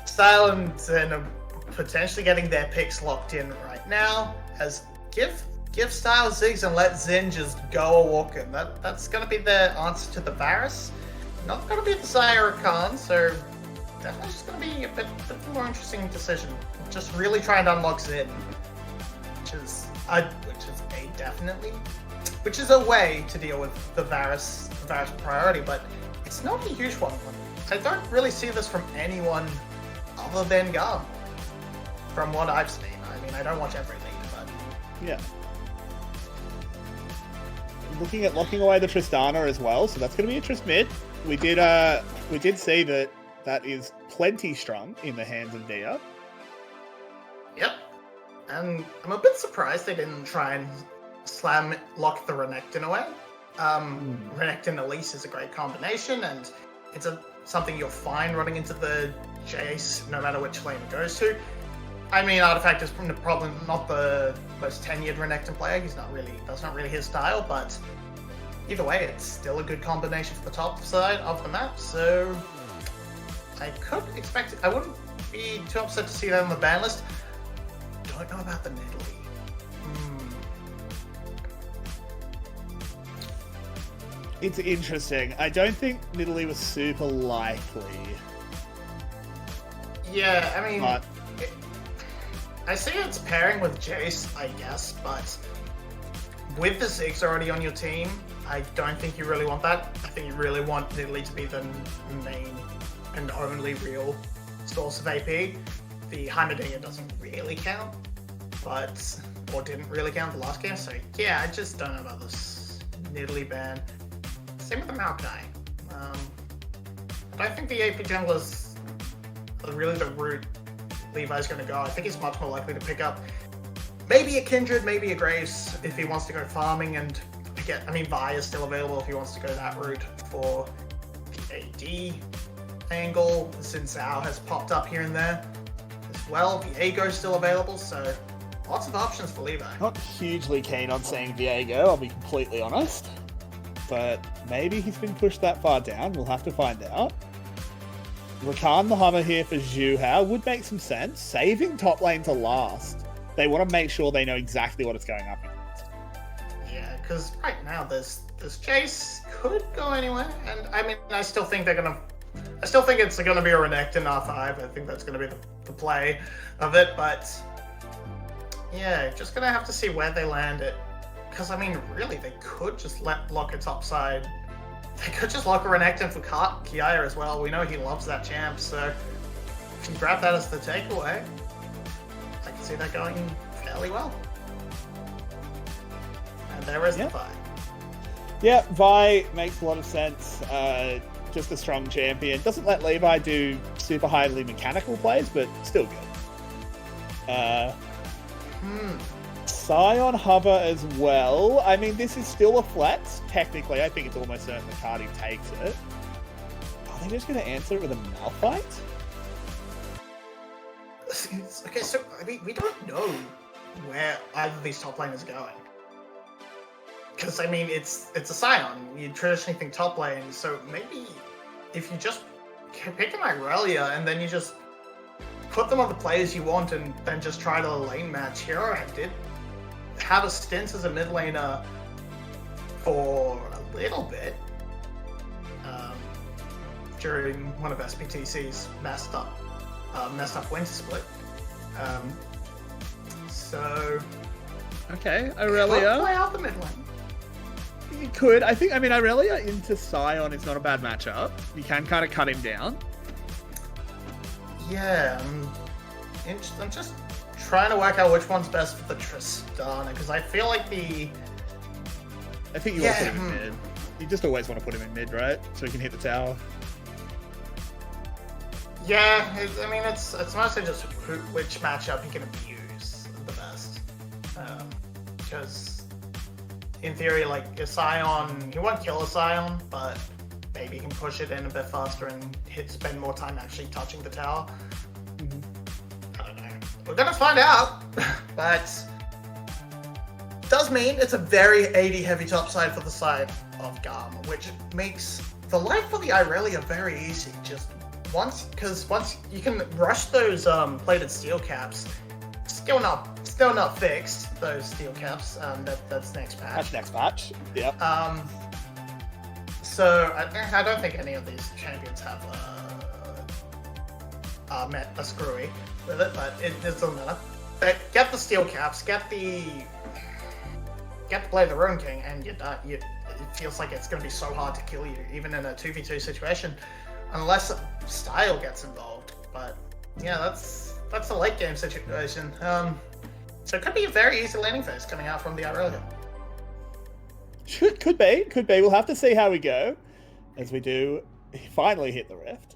Style and Zen are potentially getting their picks locked in right now. As give Style Ziggs and let Zen just go a walking. That's going to be the answer to the Varus. Not going to be the Zyra Khan, so definitely just going to be a bit more interesting decision. Just really trying to unlock Zen, which is a way to deal with the Varus priority, but it's not a huge one. I don't really see this from anyone other than GAM, from what I've seen. I mean, I don't watch every league, but yeah. Looking at locking away the Tristana as well, so that's going to be a Trist mid. We did see that is plenty strong in the hands of Dia. Yep. And I'm a bit surprised they didn't try and lock the Renekton away. Renekton Elise is a great combination, and it's something you'll find running into the Jace no matter which lane it goes to. I mean, Artifact is probably not the most tenured Renekton player. That's not really his style, but either way, it's still a good combination for the top side of the map. So I could expect it. I wouldn't be too upset to see that on the ban list. Don't know about the Nidalee. It's interesting. I don't think Nidalee was super likely. Yeah, I mean, But I see it's pairing with Jace, I guess, but with the Ziggs already on your team, I don't think you really want that. I think you really want Nidalee to be the main and only real source of AP. The Heimerdinger doesn't really count, or didn't really count the last game, so yeah, I just don't know about this Nidalee ban. Same with the Maokai. I don't think the AP junglers are really the route Levi's going to go. I think he's much more likely to pick up maybe a Kindred, maybe a Graves if he wants to go farming, and Vi is still available if he wants to go that route for the AD angle. Xin Zhao has popped up here and there as well. Viego's still available, so lots of options for Levi. not hugely keen on seeing Viego, I'll be completely honest. But maybe he's been pushed that far down. We'll have to find out. Rakan the Hammer here for Zhu Hao would make some sense. Saving top lane to last. They want to make sure they know exactly what it's going up against. Yeah, because right now this Jace could go anywhere, and I mean I still think it's gonna be a Renekton R5. I think that's gonna be the play of it, but yeah, just gonna have to see where they land it. Because, I mean, really, they could just lock a topside. They could just lock a Renekton for Kiaya as well. We know he loves that champ, so if you grab that as the takeaway, I can see that going fairly well. And there is the fight. Yeah, Vi makes a lot of sense. Just a strong champion. Doesn't let Levi do super highly mechanical plays, but still good. Sion hover as well. I mean, this is still a flex. Technically, I think it's almost certain the Cardi takes it. Are they just going to answer it with a Malphite? Okay, so I mean, we don't know where either of these top laners are going. Because I mean, it's a Sion. You traditionally think top lane, so maybe if you just pick an Irelia and then you just put them on the players you want and then just try to lane match. Hero did have a stint as a mid laner for a little bit during one of SPTC's messed up winter split. So Okay, could Irelia. play out the mid lane. You could. I mean, Irelia into Sion is not a bad matchup. You can kind of cut him down. Yeah, I'm just trying to work out which one's best for the Tristana, because I feel like I think you want to put him in mid. You just always want to put him in mid, right? So he can hit the tower. Yeah, it's mostly just which matchup he can abuse the best. Because in theory, like a Sion, he won't kill a Sion, but maybe he can push it in a bit faster and spend more time actually touching the tower. I don't know. We're gonna find out, but does mean it's a very AD heavy topside for the side of GAM, which makes the life for the Irelia very easy. Just once you can rush those plated steel caps, still not fixed. Those steel caps. That's next patch. That's next patch. Yep. So I don't think any of these champions have met a screwy with it, but it doesn't matter. Get the steel caps, get the Blade of the Ruin King, and you're done. It feels like it's going to be so hard to kill you, even in a 2v2 situation, unless style gets involved. But yeah, that's a late game situation. So it could be a very easy landing phase coming out from the Irelia. Could be. We'll have to see how we go as we do finally hit the rift.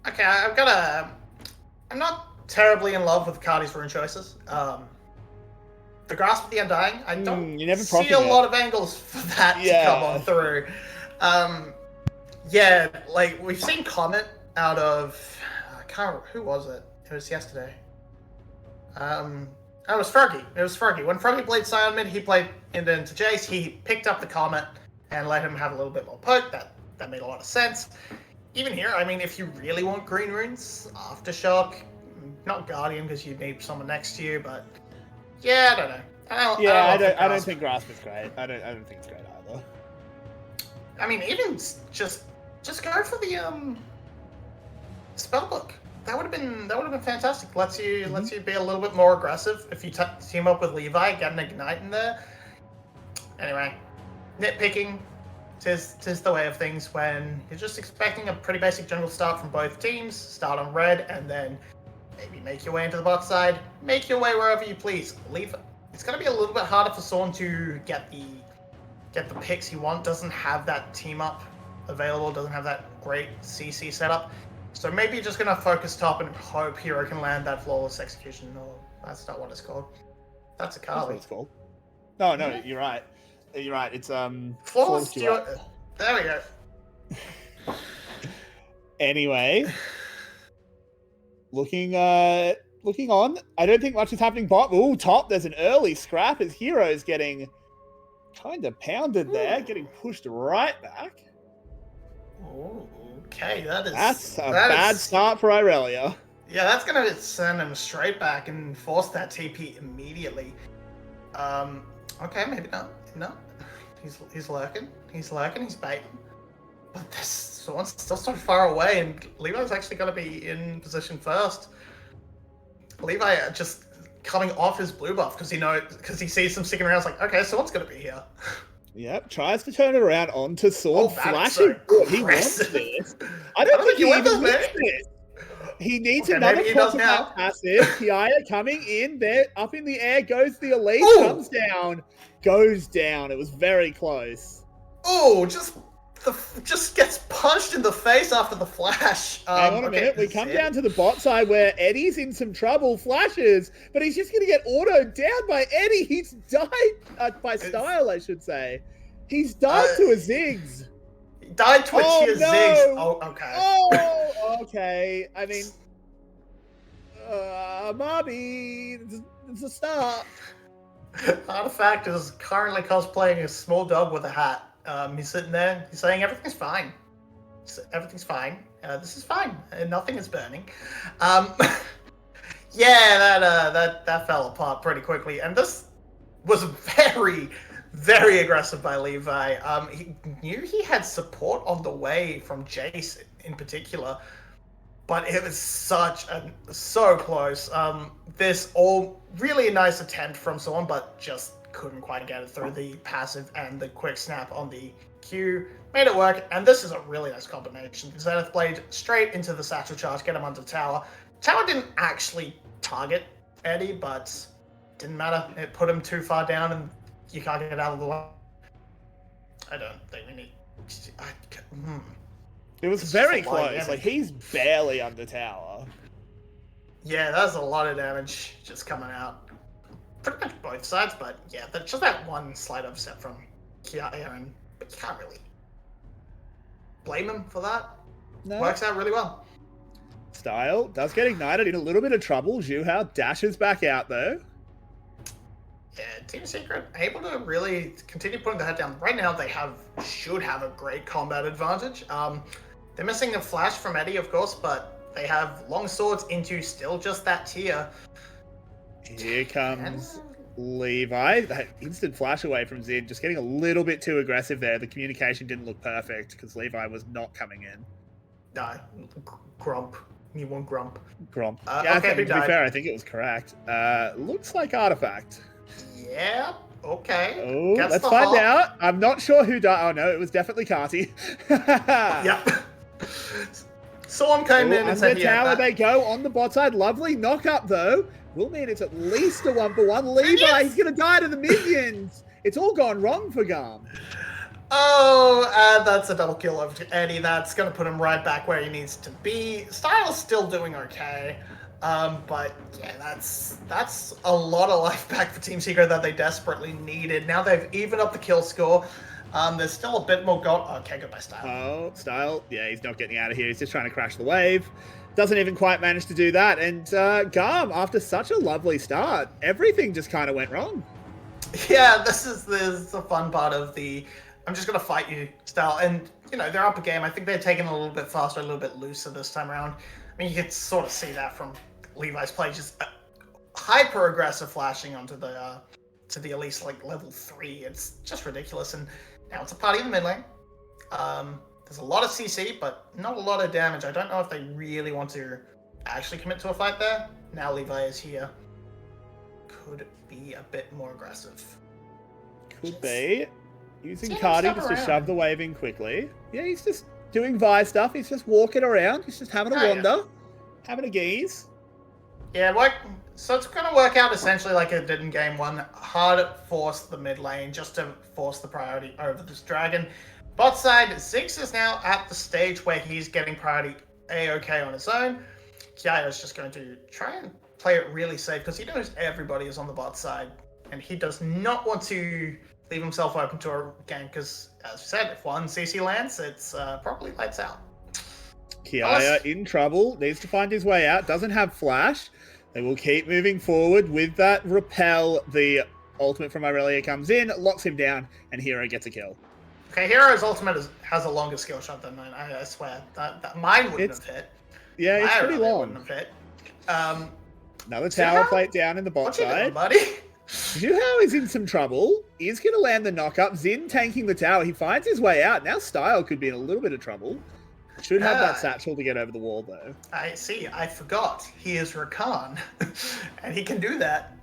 Okay, I'm not terribly in love with Cardi's rune choices. The Grasp of the Undying, I don't see a lot of angles for that to come on through. Yeah, like we've seen Comet out of I can't remember, who was it? It was yesterday. It was Froggy. When Froggy played Sion mid, he played into Jace. He picked up the Comet and let him have a little bit more poke. That made a lot of sense. even here, I mean, if you really want green runes, Aftershock, not Guardian because you need someone next to you, but yeah, I don't know. I don't think Grasp is great. I don't think it's great either. I mean, even just go for the spellbook. That would have been fantastic. Lets you be a little bit more aggressive if you team up with Levi, get an ignite in there. Anyway, nitpicking. Tis the way of things when you're just expecting a pretty basic jungle start from both teams. Start on red and then maybe make your way into the bot side. Make your way wherever you please. It's going to be a little bit harder for someone to get the picks he wants. Doesn't have that team up available. Doesn't have that great CC setup. So maybe you're just going to focus top and hope Hero can land that flawless execution. No, that's not what it's called. That's a That's what Kali. it's called. No, you're right. You're right. It's Flawless. There we go. Anyway, looking on. I don't think much is happening bot. Ooh, top. There's an early scrap as Hero's getting kind of pounded there, getting pushed right back. Oh, okay, that's a bad start for Irelia. Yeah, that's gonna send him straight back and force that TP immediately. Okay, maybe not. No, he's lurking. He's baiting. But this one's still so far away, and Levi's actually gonna be in position first. Levi just coming off his blue buff because he sees them sticking around. It's like, okay, someone's gonna be here. Yep, tries to turn it around onto Sword, flashing. So he wants this. I don't think he even wants this. He needs another passive. Kiaya coming in there, up in the air, goes the elite, comes down, goes down. It was very close. Oh, just gets punched in the face after the flash. Hang on a minute. We come down to the bot side where Eddie's in some trouble. Flashes, but he's just going to get autoed down by Eddie. He's died by Style, I should say. He's died to a Ziggs. He died to a Ziggs. Oh, okay. Oh, okay. I mean, Bobby, it's a start. Artifact is currently cosplaying a small dog with a hat. He's sitting there. He's saying everything's fine. Everything's fine. This is fine. Nothing is burning. Yeah, that fell apart pretty quickly. And this was very, very aggressive by Levi. He knew he had support on the way from Jace in particular, but it was so close. This all really nice attempt from someone, but just couldn't quite get it through the passive and the quick snap on the Q. Made it work, and this is a really nice combination. Zenith Blade straight into the satchel charge, get him under tower. Tower didn't actually target Eddie, but didn't matter. It put him too far down, and you can't get out of the way. I don't think we need... It was very close. Like, he's barely under tower. Yeah, that's a lot of damage just coming out. Pretty much both sides, but yeah, just that one slight upset from Kiaya, but you can't really blame him for that. No. Works out really well. Style does get ignited, in a little bit of trouble. Zhuhao dashes back out though. Yeah, Team Secret able to really continue putting the head down. Right now they should have a great combat advantage. They're missing a flash from Eddie, of course, but they have long swords into still just that tier. Here comes Levi. That instant flash away from Zid, just getting a little bit too aggressive there. The communication didn't look perfect because Levi was not coming in. Grump. You want Grump. Grump. Yeah, okay, to be fair, I think it was correct. Looks like Artifact. Yeah, okay. Oh, let's find out. I'm not sure who died. Oh, no, it was definitely Carty. Yep. Someone came in and said, yeah. Tower they go on the bot side. Lovely knock up, though. Will mean it's at least a 1-for-1. Levi, he's going to die to the minions. It's all gone wrong for GAM. Oh, and that's a double kill over to Eddie. That's going to put him right back where he needs to be. Style's still doing okay. But yeah, that's a lot of life back for Team Secret that they desperately needed. Now they've evened up the kill score. There's still a bit more gold. Okay, goodbye, Style. Oh, Style. Yeah, he's not getting out of here. He's just trying to crash the wave. Doesn't even quite manage to do that. And GAM, after such a lovely start, everything just kind of went wrong. Yeah, this is the fun part of the I'm just going to fight you style. And they're up a game. I think they're taking it a little bit faster, a little bit looser this time around. I mean, you can sort of see that from Levi's play, just hyper aggressive flashing onto the to the at least like level 3. It's just ridiculous. And now it's a party in the mid lane. There's a lot of CC, but not a lot of damage. I don't know if they really want to actually commit to a fight there. Now Levi is here. Could be a bit more aggressive. Could be. Using Cardi just to shove the wave in quickly. Yeah, he's just doing Vi stuff. He's just walking around. He's just having a wander. Having a geese. Yeah, so it's going to work out essentially like it did in game 1. Hard force the mid lane just to force the priority over this dragon. Bot side, Ziggs is now at the stage where he's getting priority A-OK on his own. Kiaya is just going to try and play it really safe because he knows everybody is on the bot side. And he does not want to leave himself open to a game because, as I said, if one CC lands, it's probably lights out. Kiaya in trouble, needs to find his way out, doesn't have flash. They will keep moving forward with that repel. The ultimate from Irelia comes in, locks him down, and Hero gets a kill. Okay, Hero's ultimate has a longer skill shot than mine, I swear. That mine wouldn't have hit. Yeah, it's pretty long. Wouldn't have hit. Another tower plate down in the bot side. Buddy? Zhuhao is in some trouble. He's going to land the knock-up. Xin tanking the tower. He finds his way out. Now Style could be in a little bit of trouble. Should have that satchel to get over the wall, though. I see. I forgot. He is Rakan. And he can do that.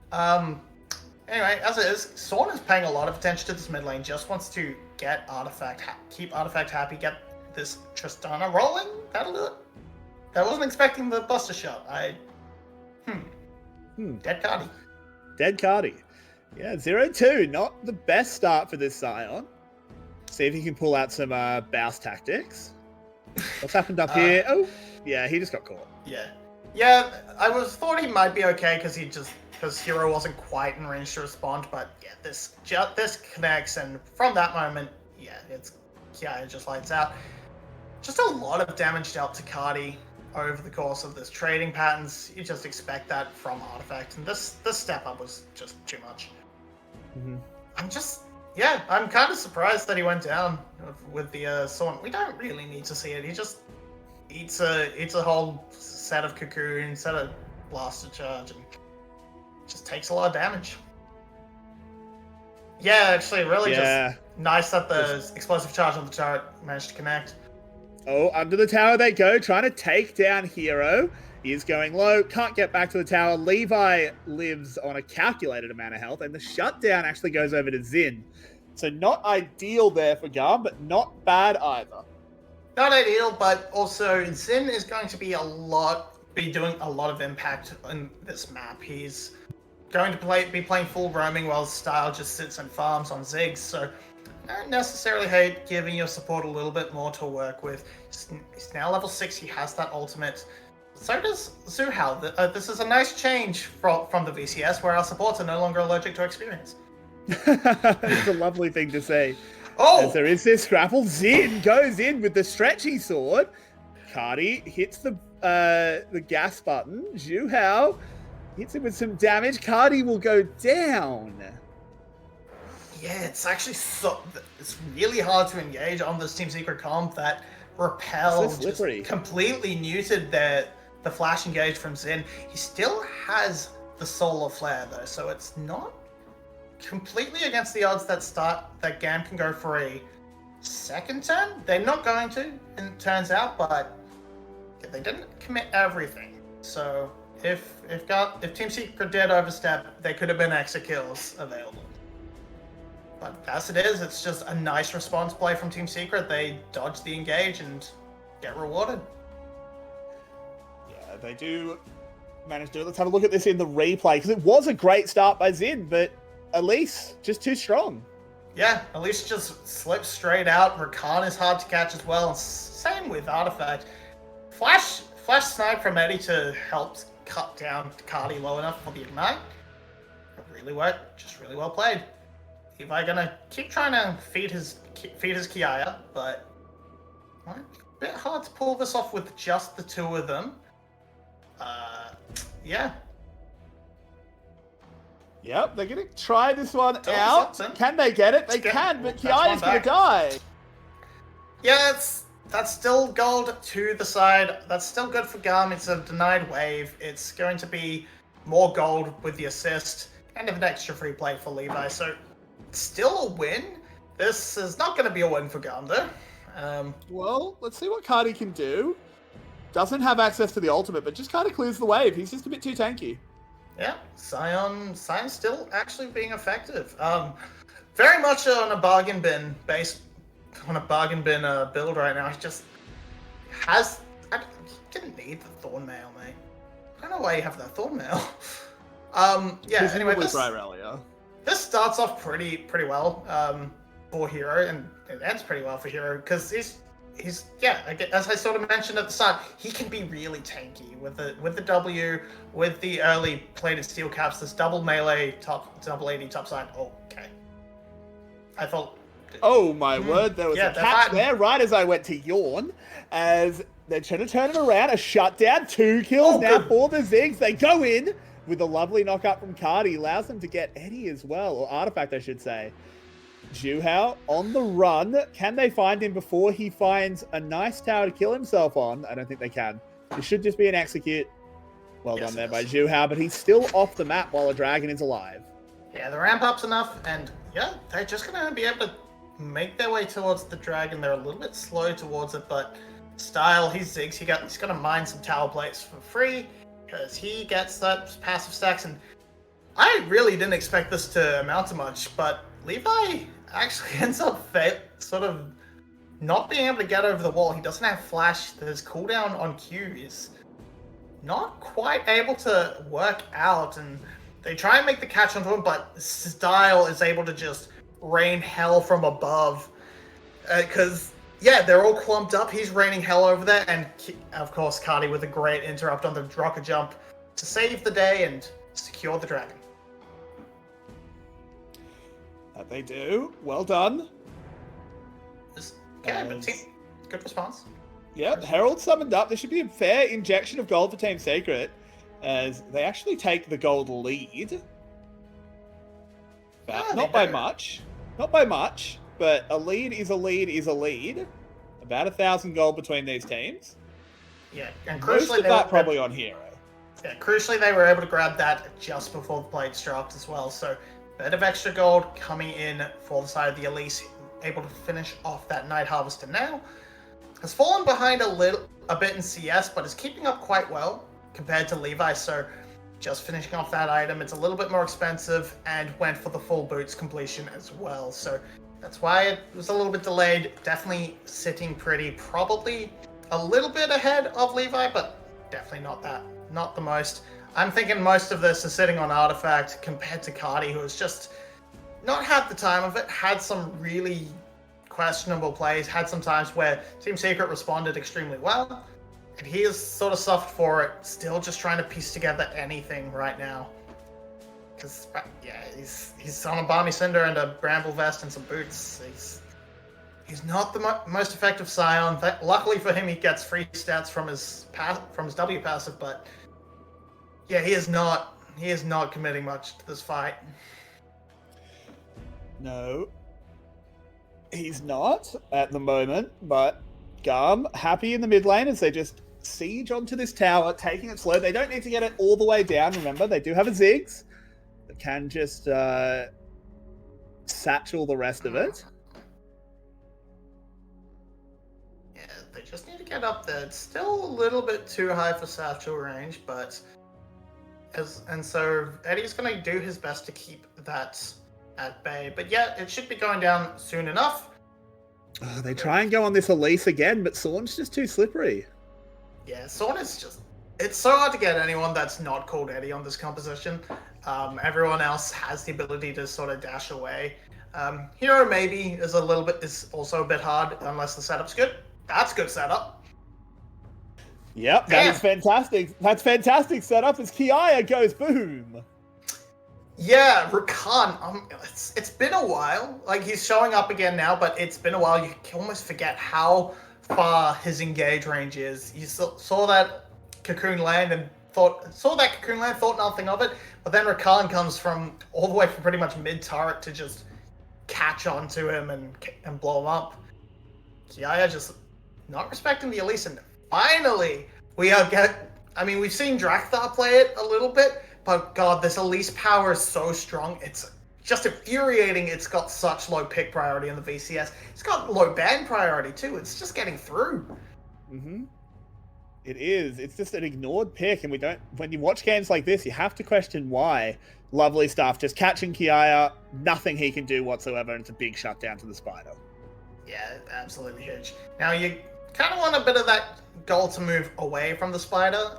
Anyway, as it is, Sorn is paying a lot of attention to this mid lane. Just wants to get Artifact, keep Artifact happy, get this Tristana rolling. That'll do it. I wasn't expecting the Buster Shot. Dead Cardi. Dead Cardi. Yeah, 0-2. Not the best start for this Scion. See if he can pull out some bounce tactics. What's happened up here? Oh, yeah, he just got caught. Yeah. I thought he might be okay because Hero wasn't quite in range to respond. But yeah, this connects, and from that moment, yeah, Kiaya just lights out. Just a lot of damage dealt to Cardi over the course of this trading patterns. You just expect that from Artifact, and this step up was just too much. Mm-hmm. I'm kind of surprised that he went down with the sword. We don't really need to see it. He just eats a whole set of cocoon, set of blaster charge, and just takes a lot of damage. Yeah, actually, really just nice that the explosive charge on the turret managed to connect. Oh, under the tower they go, trying to take down Hero. He is going low, can't get back to the tower. Levi lives on a calculated amount of health, and the shutdown actually goes over to Xin. So not ideal there for GAM, but not bad either. Not ideal, but also Xin is going to be doing a lot of impact on this map. He's going to be playing full roaming while Style just sits and farms on Ziggs, so I don't necessarily hate giving your support a little bit more to work with. He's now level 6, he has that ultimate. So does Zhuhao. This is a nice change from the VCS, where our supports are no longer allergic to experience. It's a lovely thing to say. Oh! As there is this grapple, Xin goes in with the stretchy sword. Cardi hits the gas button. Zhuhao hits him with some damage. Cardi will go down. Yeah, it's actually it's really hard to engage on this Team Secret comp. That repel just completely neutered the flash engage from Xin. He still has the Solar Flare though, so it's not completely against the odds that GAM can go for a second turn. They're not going to, and it turns out, but they didn't commit everything. So if Team Secret did overstep, there could have been extra kills available. But as it is, it's just a nice response play from Team Secret. They dodge the engage and get rewarded. Yeah, they do manage to do it. Let's have a look at this in the replay, because it was a great start by Xin, but Elise just too strong. Yeah, Elise just slips straight out. Rakan is hard to catch as well. And same with Artifact. Flash snipe from Eddie to help cut down Cardi low enough for the ignite. It really worked. Just really well played. Levi gonna keep trying to feed his Kiaya, but a bit hard to pull this off with just the two of them. Yeah. Yep, they're gonna try this one out. Can they get it? They can, but Kiaya's gonna die. Yeah, that's still gold to the side. That's still good for GAM. It's a denied wave. It's going to be more gold with the assist and an extra free play for Levi. So still a win. This is not going to be a win for GAM though. Well, let's see what Cardi can do. Doesn't have access to the ultimate, but just kind of clears the wave. He's just a bit too tanky. Yeah, Sion's still actually being effective. Very much on a bargain bin build right now. He just has. He didn't need the Thorn Mail, mate. I don't know why you have that Thorn Mail. Yeah. Anyway, this starts off pretty well for Hero, and it ends pretty well for Hero because he's as I sort of mentioned at the start, he can be really tanky with the W, with the early plated steel caps, this double melee double AD top side. Okay. I thought. Oh my word, there was a catch there right as I went to yawn, as they're trying to turn it around, a shutdown, 2 kills now for the Zigs. They go in with a lovely knockup from Cardi, allows them to get Eddie as well, or Artifact I should say. Juhao on the run. Can they find him before he finds a nice tower to kill himself on? I don't think they can. It should just be an execute. Well done there by Juhao, but he's still off the map while a dragon is alive. Yeah, the ramp up's enough, and yeah, they're just going to be able to make their way towards the dragon. They're a little bit slow towards it, but Style, he's Ziggs. He's going to mine some tower plates for free because he gets that passive stacks, and I really didn't expect this to amount to much, but Levi actually ends up sort of not being able to get over the wall. He doesn't have flash. His cooldown on Q is not quite able to work out, and they try and make the catch onto him, but Style is able to just rain hell from above. Because, they're all clumped up. He's raining hell over there, and of course, Cardi with a great interrupt on the rocket jump to save the day and secure the dragon. That they do. Well done. But good response. Yep, Herald summoned up. There should be a fair injection of gold for Team Secret, as they actually take the gold lead. But not by much. Not by much, but a lead is a lead is a lead. About 1,000 gold between these teams. Yeah, and most crucially, of that probably on Hero. Yeah, crucially, they were able to grab that just before the plates dropped as well. So, a bit of extra gold coming in for the side of the Elise, able to finish off that Night Harvester now. Has fallen behind a bit in CS, but is keeping up quite well compared to Levi. So, just finishing off that item, it's a little bit more expensive and went for the full boots completion as well. So, that's why it was a little bit delayed. Definitely sitting pretty, probably a little bit ahead of Levi, but definitely not the most. I'm thinking most of this is sitting on Artifact compared to Cardi, who has just not had the time of it, had some really questionable plays, had some times where Team Secret responded extremely well, and he has sort of suffered for it, still just trying to piece together anything right now. Because, he's on a Balmy Cinder and a Bramble Vest and some boots. He's not the most effective Scion. Luckily for him, he gets free stats from his W passive, but yeah, he is not committing much to this fight. No, he's not at the moment, but GAM happy in the mid lane as they just siege onto this tower, taking it slow. They don't need to get it all the way down, remember. They do have a Ziggs that can just satchel the rest of it. Yeah, they just need to get up there. It's still a little bit too high for satchel range, but so Eddie's going to do his best to keep that at bay. But yeah, it should be going down soon enough. Oh, they try and go on this Elise again, but Sorn's just too slippery. Yeah, Sorn is just... It's so hard to get anyone that's not called Eddie on this composition. Everyone else has the ability to sort of dash away. Hero maybe is also a bit hard unless the setup's good. That's good setup. Yep, that is fantastic. That's fantastic setup as Kiaya goes boom. Yeah, Rakan, it's been a while. Like, he's showing up again now, but it's been a while. You can almost forget how far his engage range is. You saw that Cocoon land and thought nothing of it, but then Rakan comes from all the way from pretty much mid-turret to just catch onto him and blow him up. Kiaya just not respecting the Elise, and finally we are we've seen Drakthar play it a little bit, but God, this Elise power is so strong. It's just infuriating. It's got such low pick priority in the VCS. It's got low ban priority too. It's just getting through. Mm-hmm. It is. It's just an ignored pick, and we don't. When you watch games like this, you have to question why. Lovely stuff. Just catching Kiaya, nothing he can do whatsoever, and it's a big shutdown to the Spider. Yeah, absolutely huge. Now you kind of want a bit of that goal to move away from the Spider.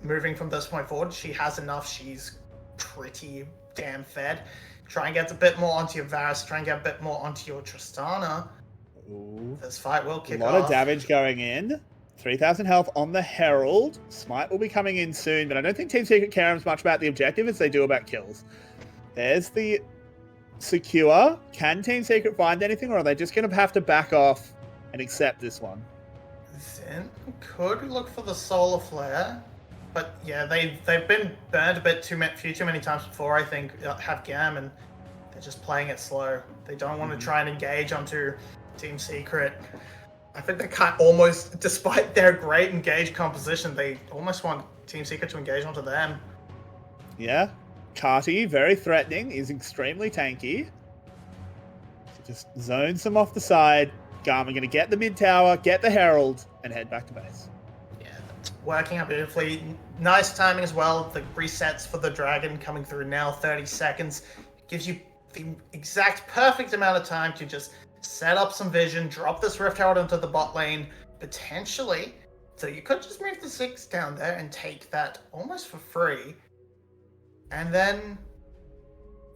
Moving from this point forward, she has enough. She's pretty damn fed. Try and get a bit more onto your Varus. Try and get a bit more onto your Tristana. Ooh. This fight will kick off. A lot of damage going in. 3,000 health on the Herald. Smite will be coming in soon, but I don't think Team Secret care as much about the objective as they do about kills. There's the secure. Can Team Secret find anything, or are they just going to have to back off and accept this one? Zen could look for the Solar Flare, but yeah, they've been burned a bit too many times before, I think, have GAM, and they're just playing it slow. They don't want to try and engage onto Team Secret. I think they can't almost, despite their great engage composition, they almost want Team Secret to engage onto them. Yeah. Carty, very threatening, is extremely tanky. So just zones them off the side. GAM are going to get the mid tower, get the Herald, and head back to base. Yeah, that's working out beautifully. Nice timing as well. The resets for the dragon coming through now, 30 seconds. Gives you the exact perfect amount of time to just set up some vision, drop this Rift Herald into the bot lane, potentially. So you could just move the Ziggs down there and take that almost for free. And then,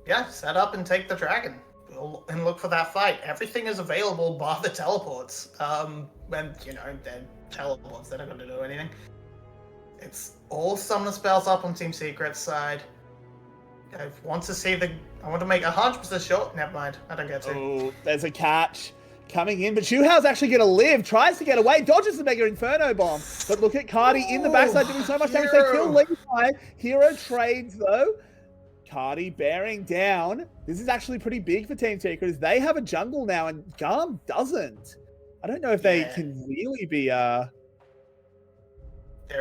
yeah, set up and take the dragon. And look for that fight. Everything is available bar the teleports. And, they're teleports. They're not going to do anything. It's all summoner spells up on Team Secret's side. I want to make 100% sure. Never mind. I don't get to. Oh, there's a catch coming in, but Shuhao's actually going to live. Tries to get away. Dodges the Mega Inferno Bomb. But look at Cardi in the backside doing so much damage. They kill Levi. Hero trades, though. Cardi bearing down. This is actually pretty big for Team Secret, as they have a jungle now, and GAM doesn't. I don't know if they can really be... There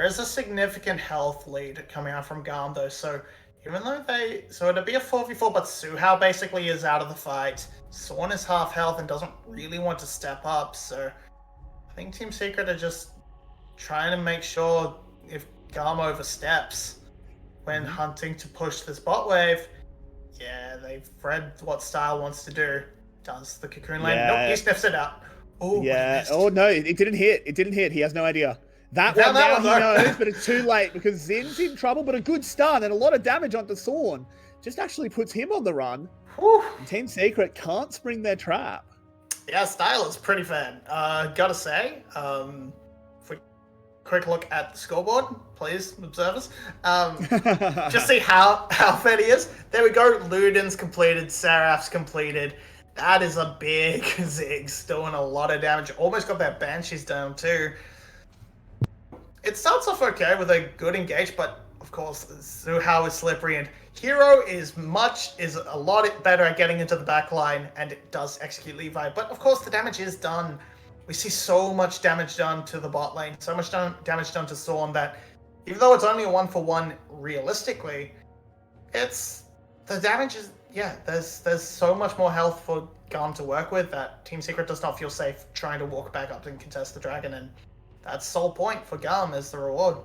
is a significant health lead coming out from GAM, though, so... Even though so it'd be a 4v4, but Suhao basically is out of the fight. Swan is half health and doesn't really want to step up, so I think Team Secret are just trying to make sure if GAM oversteps when hunting to push this bot wave, yeah, they've read what Style wants to do. Does the Cocoon Lane? Nope, he sniffs it out. Oh, yeah. Oh, no, it didn't hit. It didn't hit. He has no idea. That one now he knows, but it's too late because Zin's in trouble, but a good stun and a lot of damage onto Thorn just actually puts him on the run. And Team Secret can't spring their trap. Yeah, Style is pretty fed. Gotta say, if we quick look at the scoreboard, please, observers. Just see how fed he is. There we go. Luden's completed. Seraph's completed. That is a big Ziggs doing a lot of damage. Almost got that Banshees down too. It starts off okay with a good engage, but of course, Suhao is slippery, and Hero is a lot better at getting into the back line, and it does execute Levi. But of course, the damage is done. We see so much damage done to the bot lane, so much damage done to Storm that even though it's only a 1-for-1 realistically, the damage is, there's so much more health for GAM to work with that Team Secret does not feel safe trying to walk back up and contest the dragon, and that's sole point for GAM as the reward.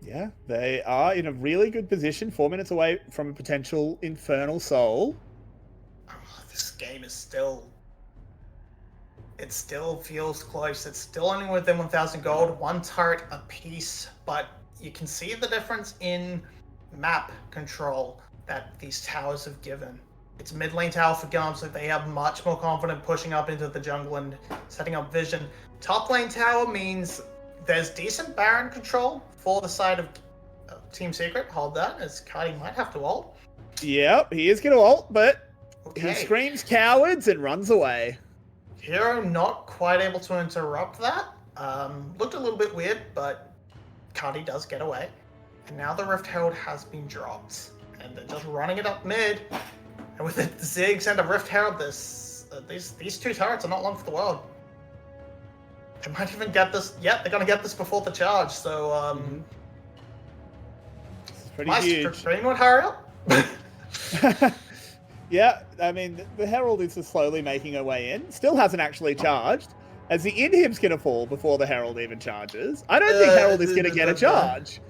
Yeah, they are in a really good position, 4 minutes away from a potential Infernal Soul. This game is still... It still feels close. It's still only within 1,000 gold, one turret apiece, but you can see the difference in map control that these towers have given. It's mid lane tower for GAM, so they have much more confidence pushing up into the jungle and setting up vision. Top lane tower means there's decent Baron control for the side of Team Secret. Hold that, as Cardi might have to ult. Yep, he is going to ult, but he screams cowards and runs away. Hero not quite able to interrupt that. Looked a little bit weird, but Cardi does get away. And now the Rift Herald has been dropped. And they're just running it up mid. And with the Ziggs and a Rift Herald, this these two turrets are not long for the world. They might even get this. Yeah, they're gonna get this before the charge. So It's pretty huge. Greenwood, hurry up. Yeah, I mean, the Herald is slowly making her way in. Still hasn't actually charged, as the inhib's going to fall before the Herald even charges. I don't think Herald is going to get a charge.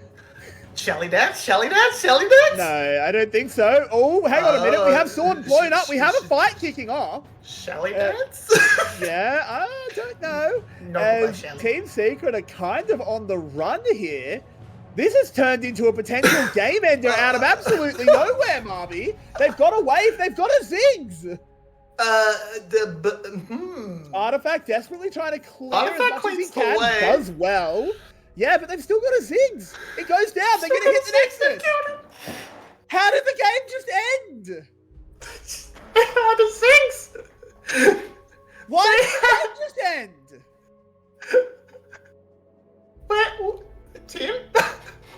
Shelly dance, Shelly dance, Shelly dance. No, I don't think so. Oh, hang on a minute. We have Sword blown up. We have a fight kicking off. Shelly dance? Yeah, I don't know. Not As Shelly. Team Secret are kind of on the run here. This has turned into a potential game ender out of absolutely nowhere, Marby. They've got a wave. They've got a Ziggs. Artifact desperately trying to clear Artifact as much as he cleans the can. way. Does well. Yeah, but they've still got a Ziggs. It goes down. They're going to hit the Nexus. How did the game just end? How the Ziggs? Why did the game just end? Where, Tim?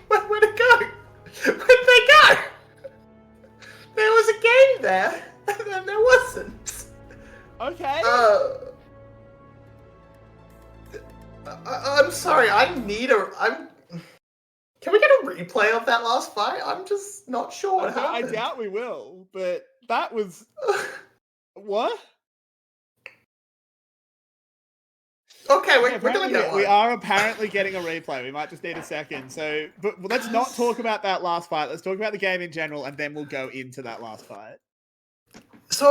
Where'd it go? Where'd they go? There was a game there, and then there wasn't. Okay. I'm sorry. Can we get a replay of that last fight? I'm just not sure what I happened. doubt we will, but that was... What? Okay, we're Apparently gonna get one. we are apparently getting a replay. We might just need a second. So, but let's not talk about that last fight. Let's talk about the game in general, and then we'll go into that last fight. So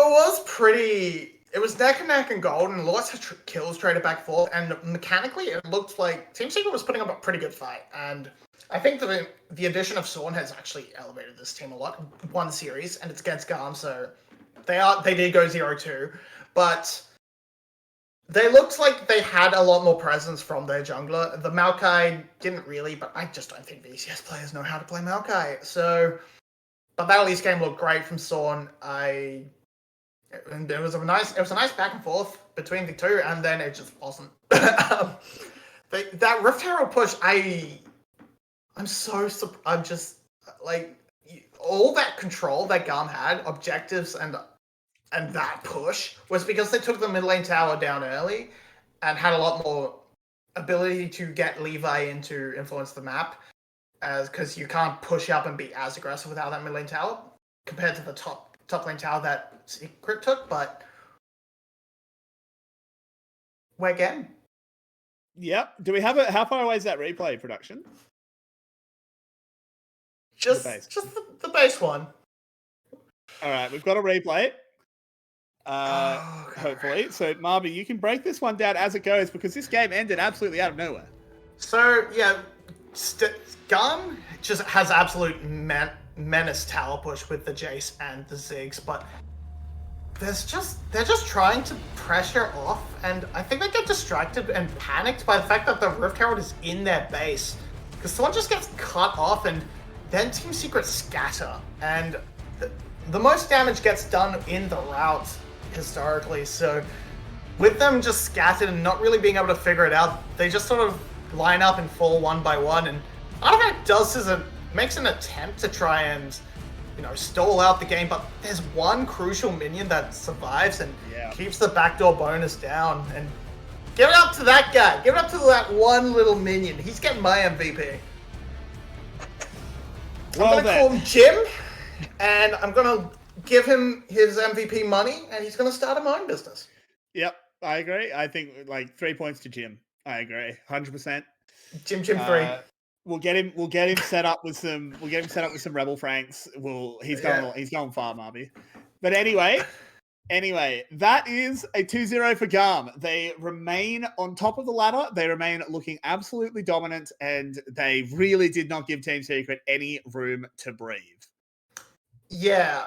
it was neck and neck and gold, and lots of kills traded back and forth, and mechanically it looked like Team Secret was putting up a pretty good fight, and I think the addition of Sorn has actually elevated this team a lot. One series, and it's against GAM, so they did go 0-2, but they looked like they had a lot more presence from their jungler. The Maokai didn't really, but I just don't think VCS players know how to play Maokai. So, but that Elise game looked great from Sorn. And it was a nice back and forth between the two, and then it just wasn't. That Rift Herald push, I'm just like all that control that GAM had, objectives and that push was because they took the mid lane tower down early and had a lot more ability to get Levi in to influence the map, because you can't push up and be as aggressive without that mid lane tower compared to the top lane tower that Secret took. But we're getting. Yep. Do we have how far away is that replay production? Just the base one. All right, we've got a replay. Okay. Hopefully. So, Marby, you can break this one down as it goes, because this game ended absolutely out of nowhere. So, yeah, GAM just has absolute menace tower push with the Jace and the Ziggs, but they're just trying to pressure off, and I think they get distracted and panicked by the fact that the Rift Herald is in their base, because someone just gets cut off, and then Team Secret scatter, and the most damage gets done in the route historically. So with them just scattered and not really being able to figure it out, they just sort of line up and fall one by one, and Artifact makes an attempt to try and stall out the game, but there's one crucial minion that survives and keeps the backdoor bonus down. And give it up to that guy. Give it up to that one little minion. He's getting my MVP. I'm going to call him Jim, and I'm going to give him his MVP money, and he's going to start a mine business. Yep, I agree. I think 3 points to Jim. I agree, 100%. Jim 3. We'll get him set up with some. We'll get him set up with some Rebel Franks. He's going far, Marby. But anyway, that is a 2-0 for GAM. They remain on top of the ladder. They remain looking absolutely dominant, and they really did not give Team Secret any room to breathe. Yeah.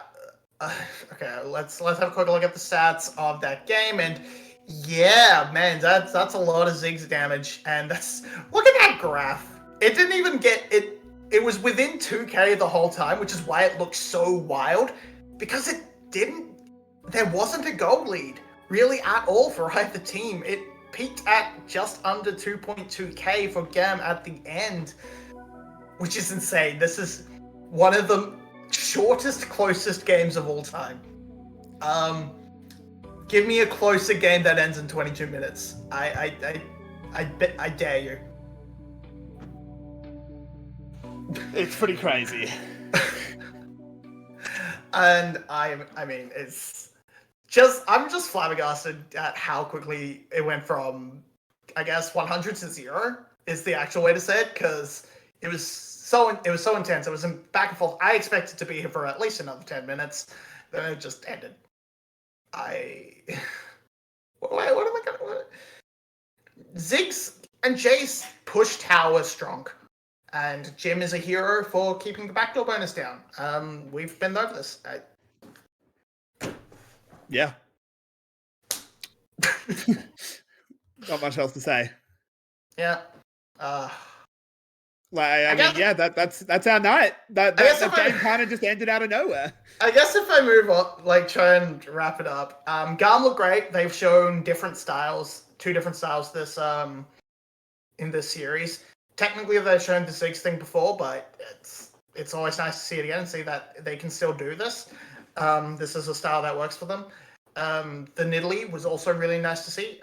Okay, let's have a quick look at the stats of that game, and yeah, man, that's a lot of Ziggs damage, and look at that graph. It didn't even get it. It was within 2k the whole time, which is why it looked so wild, because there wasn't a gold lead really at all for either team. It peaked at just under 2.2k for GAM at the end, which is insane. This is one of the shortest, closest games of all time. Give me a closer game that ends in 22 minutes. I dare you. It's pretty crazy. And I mean, it's just, I'm just flabbergasted at how quickly it went from, I guess, 100 to 0 is the actual way to say it, because it was so intense. It was in back and forth. I expected to be here for at least another 10 minutes. Then it just ended. What am I gonna? Ziggs and Jace push tower strong, and Jim is a hero for keeping the backdoor bonus down. We've been over this. Yeah. Not much else to say. Yeah. I mean, yeah, that's our night. That game kind of just ended out of nowhere. I guess if I move on, try and wrap it up. GAM look great. They've shown different styles, 2 different styles this in this series. Technically, they've shown the Ziggs thing before, but it's always nice to see it again and see that they can still do this. This is a style that works for them. The Nidalee was also really nice to see,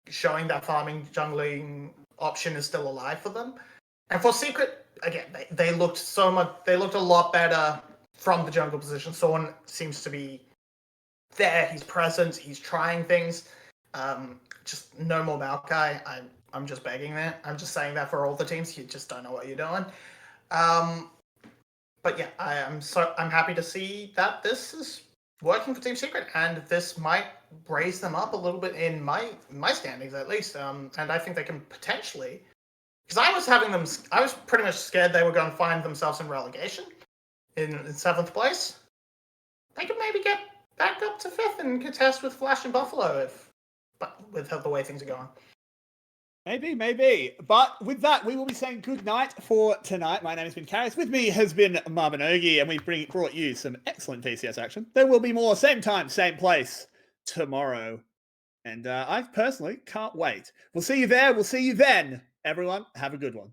showing that farming jungling option is still alive for them. And for Secret, again, they looked a lot better from the jungle position. Someone seems to be there. He's present. He's trying things. Just no more Maokai. I'm just begging that. I'm just saying that for all the teams. You just don't know what you're doing. But yeah, I'm happy to see that this is working for Team Secret, and this might raise them up a little bit in my standings at least. And I think they can potentially, because I was pretty much scared they were going to find themselves in relegation in 7th place. They could maybe get back up to 5th and contest with Flash and Buffalo with the way things are going. Maybe. But with that, we will be saying good night for tonight. My name has been Karis. With me has been Marbinogi, and we've brought you some excellent VCS action. There will be more, same time, same place, tomorrow. And I personally can't wait. We'll see you there. We'll see you then. Everyone, have a good one.